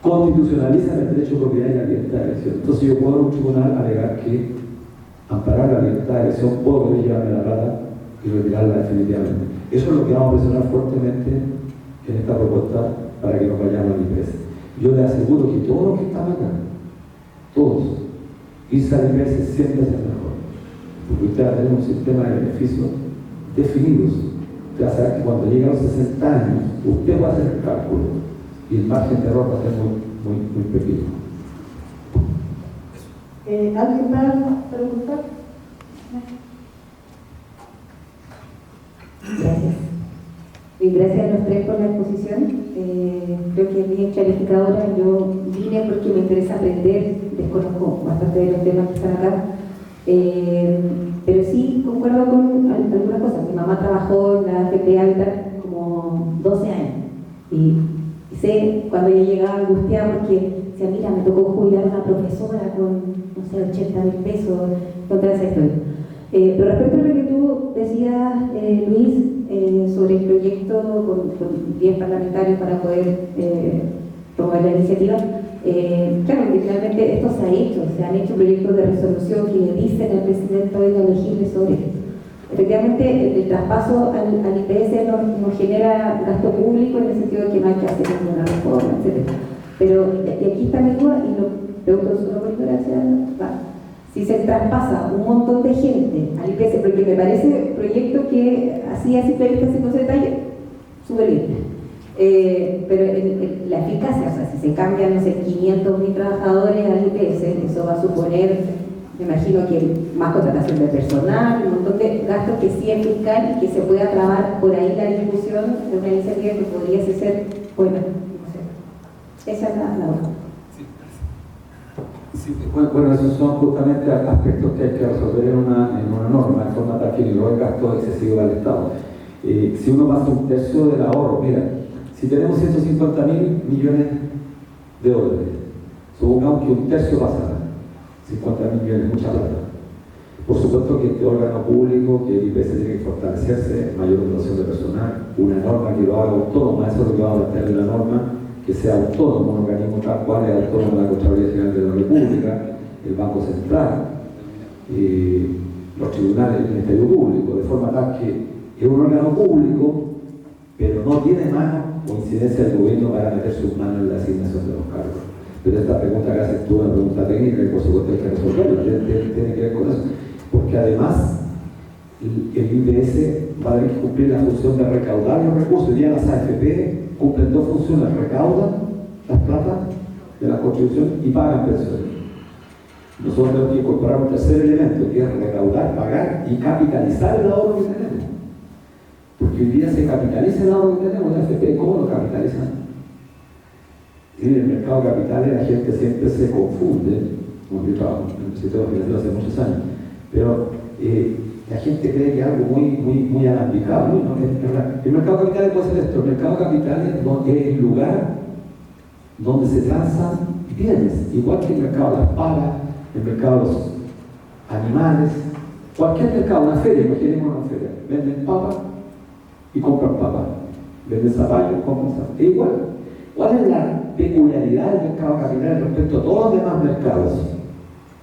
[SPEAKER 4] constitucionalizan el derecho de propiedad y la libertad de elección. Entonces yo puedo en un tribunal alegar que amparar la libertad de elección puedo querer llevarme la plata y retirarla definitivamente. Eso es lo que vamos a presionar fuertemente en esta propuesta para que nos vayamos a la IPS. Yo les aseguro que todos los que están acá, todos, irse a la IPS siempre es mejor. Porque usted va a tener un sistema de beneficios definidos. Usted va a saber que cuando llegue a los 60 años, usted va a hacer el cálculo y el margen de error va a ser muy pequeño.
[SPEAKER 7] ¿Alguien más preguntar?
[SPEAKER 8] Gracias. Y gracias a los tres por la exposición. Creo que es bien clarificadora. Yo vine porque me interesa aprender, desconozco bastante de los temas que están acá. Pero sí concuerdo con algunas cosas. Mi mamá trabajó en la AFP Habitat como 12 años. Y sé cuando yo llegaba angustiada porque decía, mira, me tocó jubilar a una profesora con, no sé, 80.000 pesos, contra esa historia. Pero respecto a lo que tú decías, Luis, sobre el proyecto con 10 parlamentarios para poder promover la iniciativa, claro, que finalmente esto se ha hecho, se han hecho proyectos de resolución que le dicen al presidente hoy a legisle sobre esto. Efectivamente, el traspaso al IPS nos genera gasto público en el sentido de que no hay que hacer ninguna reforma, etc. Pero, y aquí está mi duda, y lo pregunto solo por ignorancia, si se traspasa un montón de gente al IPS, porque me parece proyecto que así a simple vista sin conocer detalle, súper bien. Pero la eficacia, o sea, si se cambian, no sé, 500.000 trabajadores al IPS, eso va a suponer, me imagino que más contratación de personal, un montón de gastos que sí es fiscal y que se pueda trabar por ahí la discusión de una iniciativa que podría ser buena. No sé. Esa es la otra.
[SPEAKER 4] Sí, bueno, esos son justamente aspectos que hay que resolver en una norma, en forma tal que no hay gasto excesivo del Estado. Si uno pasa un tercio del ahorro, mira, si tenemos 150.000 millones de dólares, supongamos que un tercio pasara, 50.000 millones, mucha plata. Por supuesto que este órgano público, que el IPS tiene que fortalecerse, mayor dotación de personal, una norma que lo haga autónoma, eso es lo que vamos a plantear en la norma, que sea autónomo, un organismo tal cual es autónomo la Contraloría General de la República, el Banco Central, los tribunales del Ministerio Público, de forma tal que es un órgano público, pero no tiene mano o incidencia del gobierno para meter sus manos en la asignación de los cargos. Pero esta pregunta que haces tú es una pregunta técnica y por supuesto hay que resolverla, tiene que ver con eso. Porque además el IPS va a tener que cumplir la función de recaudar los recursos. Hoy día las AFP cumplen dos funciones: recaudan las plata de la contribución y pagan pensiones. Nosotros tenemos que incorporar un tercer elemento, que es recaudar, pagar y capitalizar el ahorro que tenemos. Porque hoy día se capitaliza el ahorro que tenemos en la AFP. ¿Cómo lo capitalizan? En el mercado de capitales la gente siempre se confunde, como yo trabajo en el sistema financiero hace muchos años, pero la gente cree que es algo muy alambicado. ¿No? El mercado de capitales puede ser esto: el mercado de capitales es el lugar donde se transan bienes, igual que el mercado de las palas, el mercado de los animales, cualquier mercado, una feria, imaginemos una feria, venden papas y compran papas, venden zapallos, compran zapallos, es igual. ¿Cuál es la peculiaridad del mercado de capitales respecto a todos los demás mercados?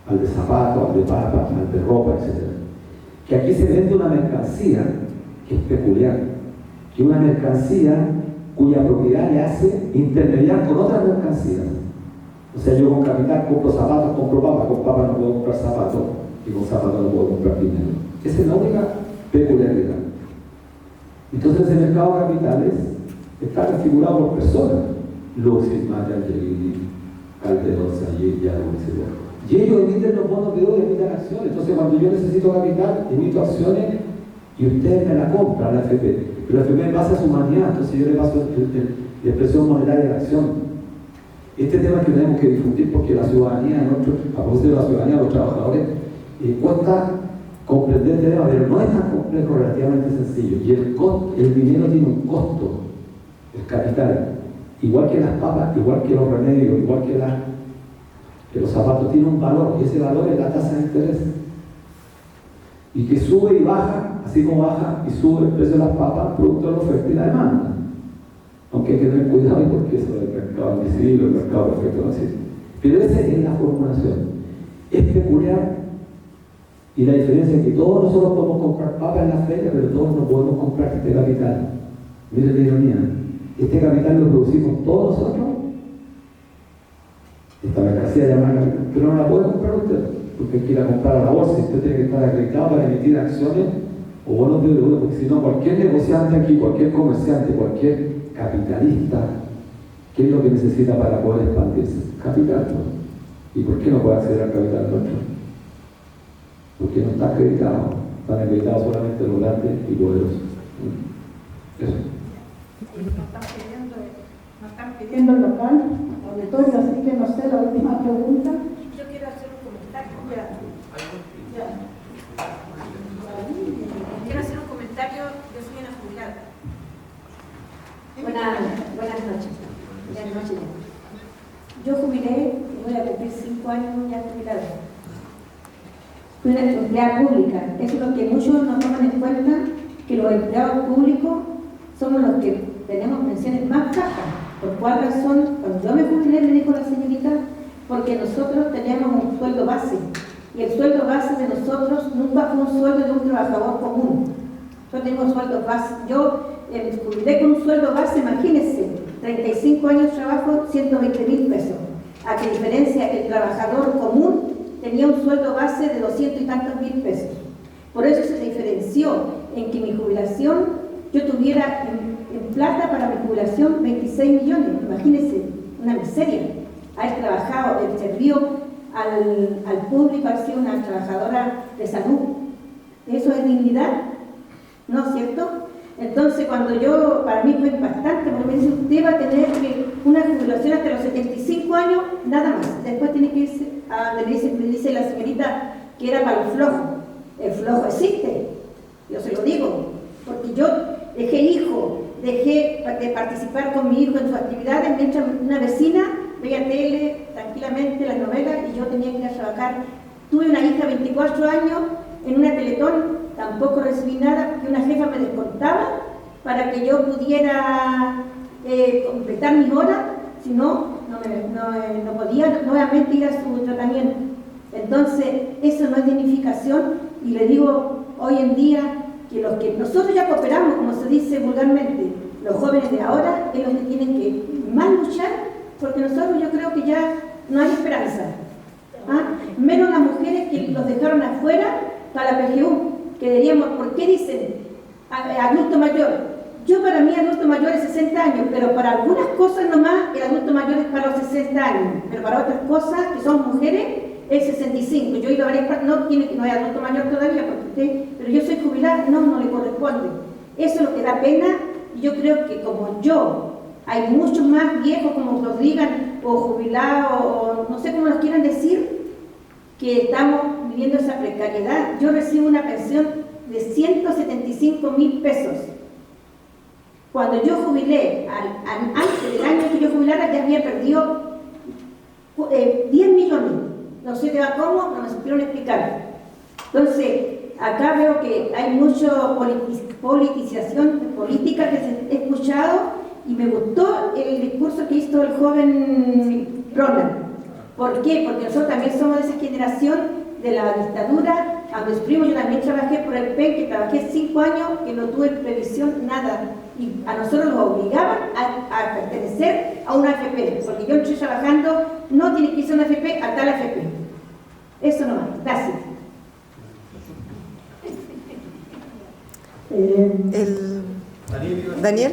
[SPEAKER 4] Al de zapatos, al de papas, al de ropa, etc. Que aquí se vende una mercancía que es peculiar, que una mercancía cuya propiedad le hace intermediar con otras mercancías. O sea, yo con capital compro zapatos, compro papas, con papas no puedo comprar zapatos y con zapatos no puedo comprar dinero. Esa es la única peculiaridad. Entonces el mercado de capitales está configurado por personas: Luxis, Maya, Angelini, Calderón, Sayid, Yaro, etc. Y ellos emiten los bonos de deuda, emiten acciones. Entonces cuando yo necesito capital, emito acciones y ustedes me la compran, la AFP. Pero la AFP me pasa a su humanidad, entonces yo le paso la expresión monetaria de la acción. Este tema que tenemos que discutir porque la ciudadanía, a propósito de la ciudadanía, los trabajadores, cuesta comprender este tema, pero no es tan complejo, relativamente sencillo. Y el dinero tiene un costo, el capital. Igual que las papas, igual que los remedios, igual que los zapatos, tiene un valor, y ese valor es la tasa de interés. Y que sube y baja, así como baja y sube el precio de las papas, producto de la oferta y la demanda. Aunque hay que tener cuidado porque eso del mercado invisible, el mercado perfecto no existe. Pero esa es la formulación. Es peculiar, y la diferencia es que todos nosotros podemos comprar papas en la feria, pero todos no podemos comprar este capital. Miren la ironía. Este capital lo producimos todos nosotros. Esta mercancía llamada capital, pero no la puede comprar usted, porque hay que ir a comprar a la bolsa y usted tiene que estar acreditado para emitir acciones o bonos de deuda, porque si no, cualquier negociante aquí, cualquier comerciante, cualquier capitalista, ¿qué es lo que necesita para poder expandirse? Capital, ¿no? ¿Y por qué no puede acceder al capital nuestro? Porque no está acreditado, están acreditados solamente los grandes y poderosos. Eso.
[SPEAKER 7] Nos están pidiendo el local, auditorio, así que no sé, la última pregunta.
[SPEAKER 9] Yo quiero hacer un comentario. Quiero hacer un comentario, yo soy una jubilada.
[SPEAKER 8] Buenas
[SPEAKER 9] noche. Yo jubilé, voy a cumplir 5 años ya jubilada. Fui una empleada pública. Eso es lo que muchos no toman en cuenta, que los empleados públicos somos los que tenemos pensiones más bajas. ¿Por cuál razón? Cuando yo me jubilé, me dijo la señorita, porque nosotros tenemos un sueldo base. Y el sueldo base de nosotros nunca fue un sueldo de un trabajador común. Yo tengo sueldo base. Yo jubilé con un sueldo base, imagínense, 35 años de trabajo, 120.000 pesos. A que diferencia que el trabajador común tenía un sueldo base de 200 y tantos mil pesos. Por eso se diferenció en que mi jubilación, yo tuviera en plata para mi jubilación 26 millones. Imagínense, una miseria. Haber trabajado, el servicio al público, haber sido una trabajadora de salud. ¿Eso es dignidad? ¿No es cierto? Entonces, cuando yo, para mí fue impactante, porque me dice, usted va a tener una jubilación hasta los 75 años, nada más. Después tiene que irse a donde me dice la señorita que era para el flojo. El flojo existe, yo se lo digo, porque yo dejé hijo, dejé de participar con mi hijo en sus actividades, mientras una vecina veía tele tranquilamente, las novelas, y yo tenía que ir a trabajar. Tuve una hija de 24 años en una Teletón, tampoco recibí nada, porque una jefa me descontaba para que yo pudiera completar mis horas, si no podía nuevamente ir a su tratamiento. Entonces, eso no es dignificación, y le digo hoy en día que los que nosotros ya cooperamos, como se dice vulgarmente, los jóvenes de ahora, es los que tienen que más luchar, porque nosotros yo creo que ya no hay esperanza. Menos las mujeres que los dejaron afuera para la PGU, que diríamos, ¿por qué dicen adulto mayor? Yo para mí adulto mayor es 60 años, pero para algunas cosas nomás el adulto mayor es para los 60 años, pero para otras cosas que son mujeres es 65. Yo he ido a varias partes, no hay adulto mayor todavía, pero yo soy jubilada, no le corresponde. Eso es lo que da pena, y yo creo que como yo, hay muchos más viejos, como los digan, o jubilados, o no sé cómo los quieran decir, que estamos viviendo esa precariedad. Yo recibo una pensión de 175.000 pesos. Cuando yo jubilé, antes del año que yo jubilara, ya había perdido 10 millones. No sé de cómo, no me supieron explicar. Entonces, acá veo que hay mucha politización política que se ha escuchado, y me gustó el discurso que hizo el joven Ronald. ¿Por qué? Porque nosotros también somos de esa generación de la dictadura. A mis primos, yo también trabajé por el PEN, que trabajé 5 años, que no tuve previsión, nada. Y a nosotros nos obligaban a pertenecer a una AFP, porque yo estoy trabajando, no tiene que irse a una AFP, a tal AFP. Eso nomás. Gracias.
[SPEAKER 5] Daniel.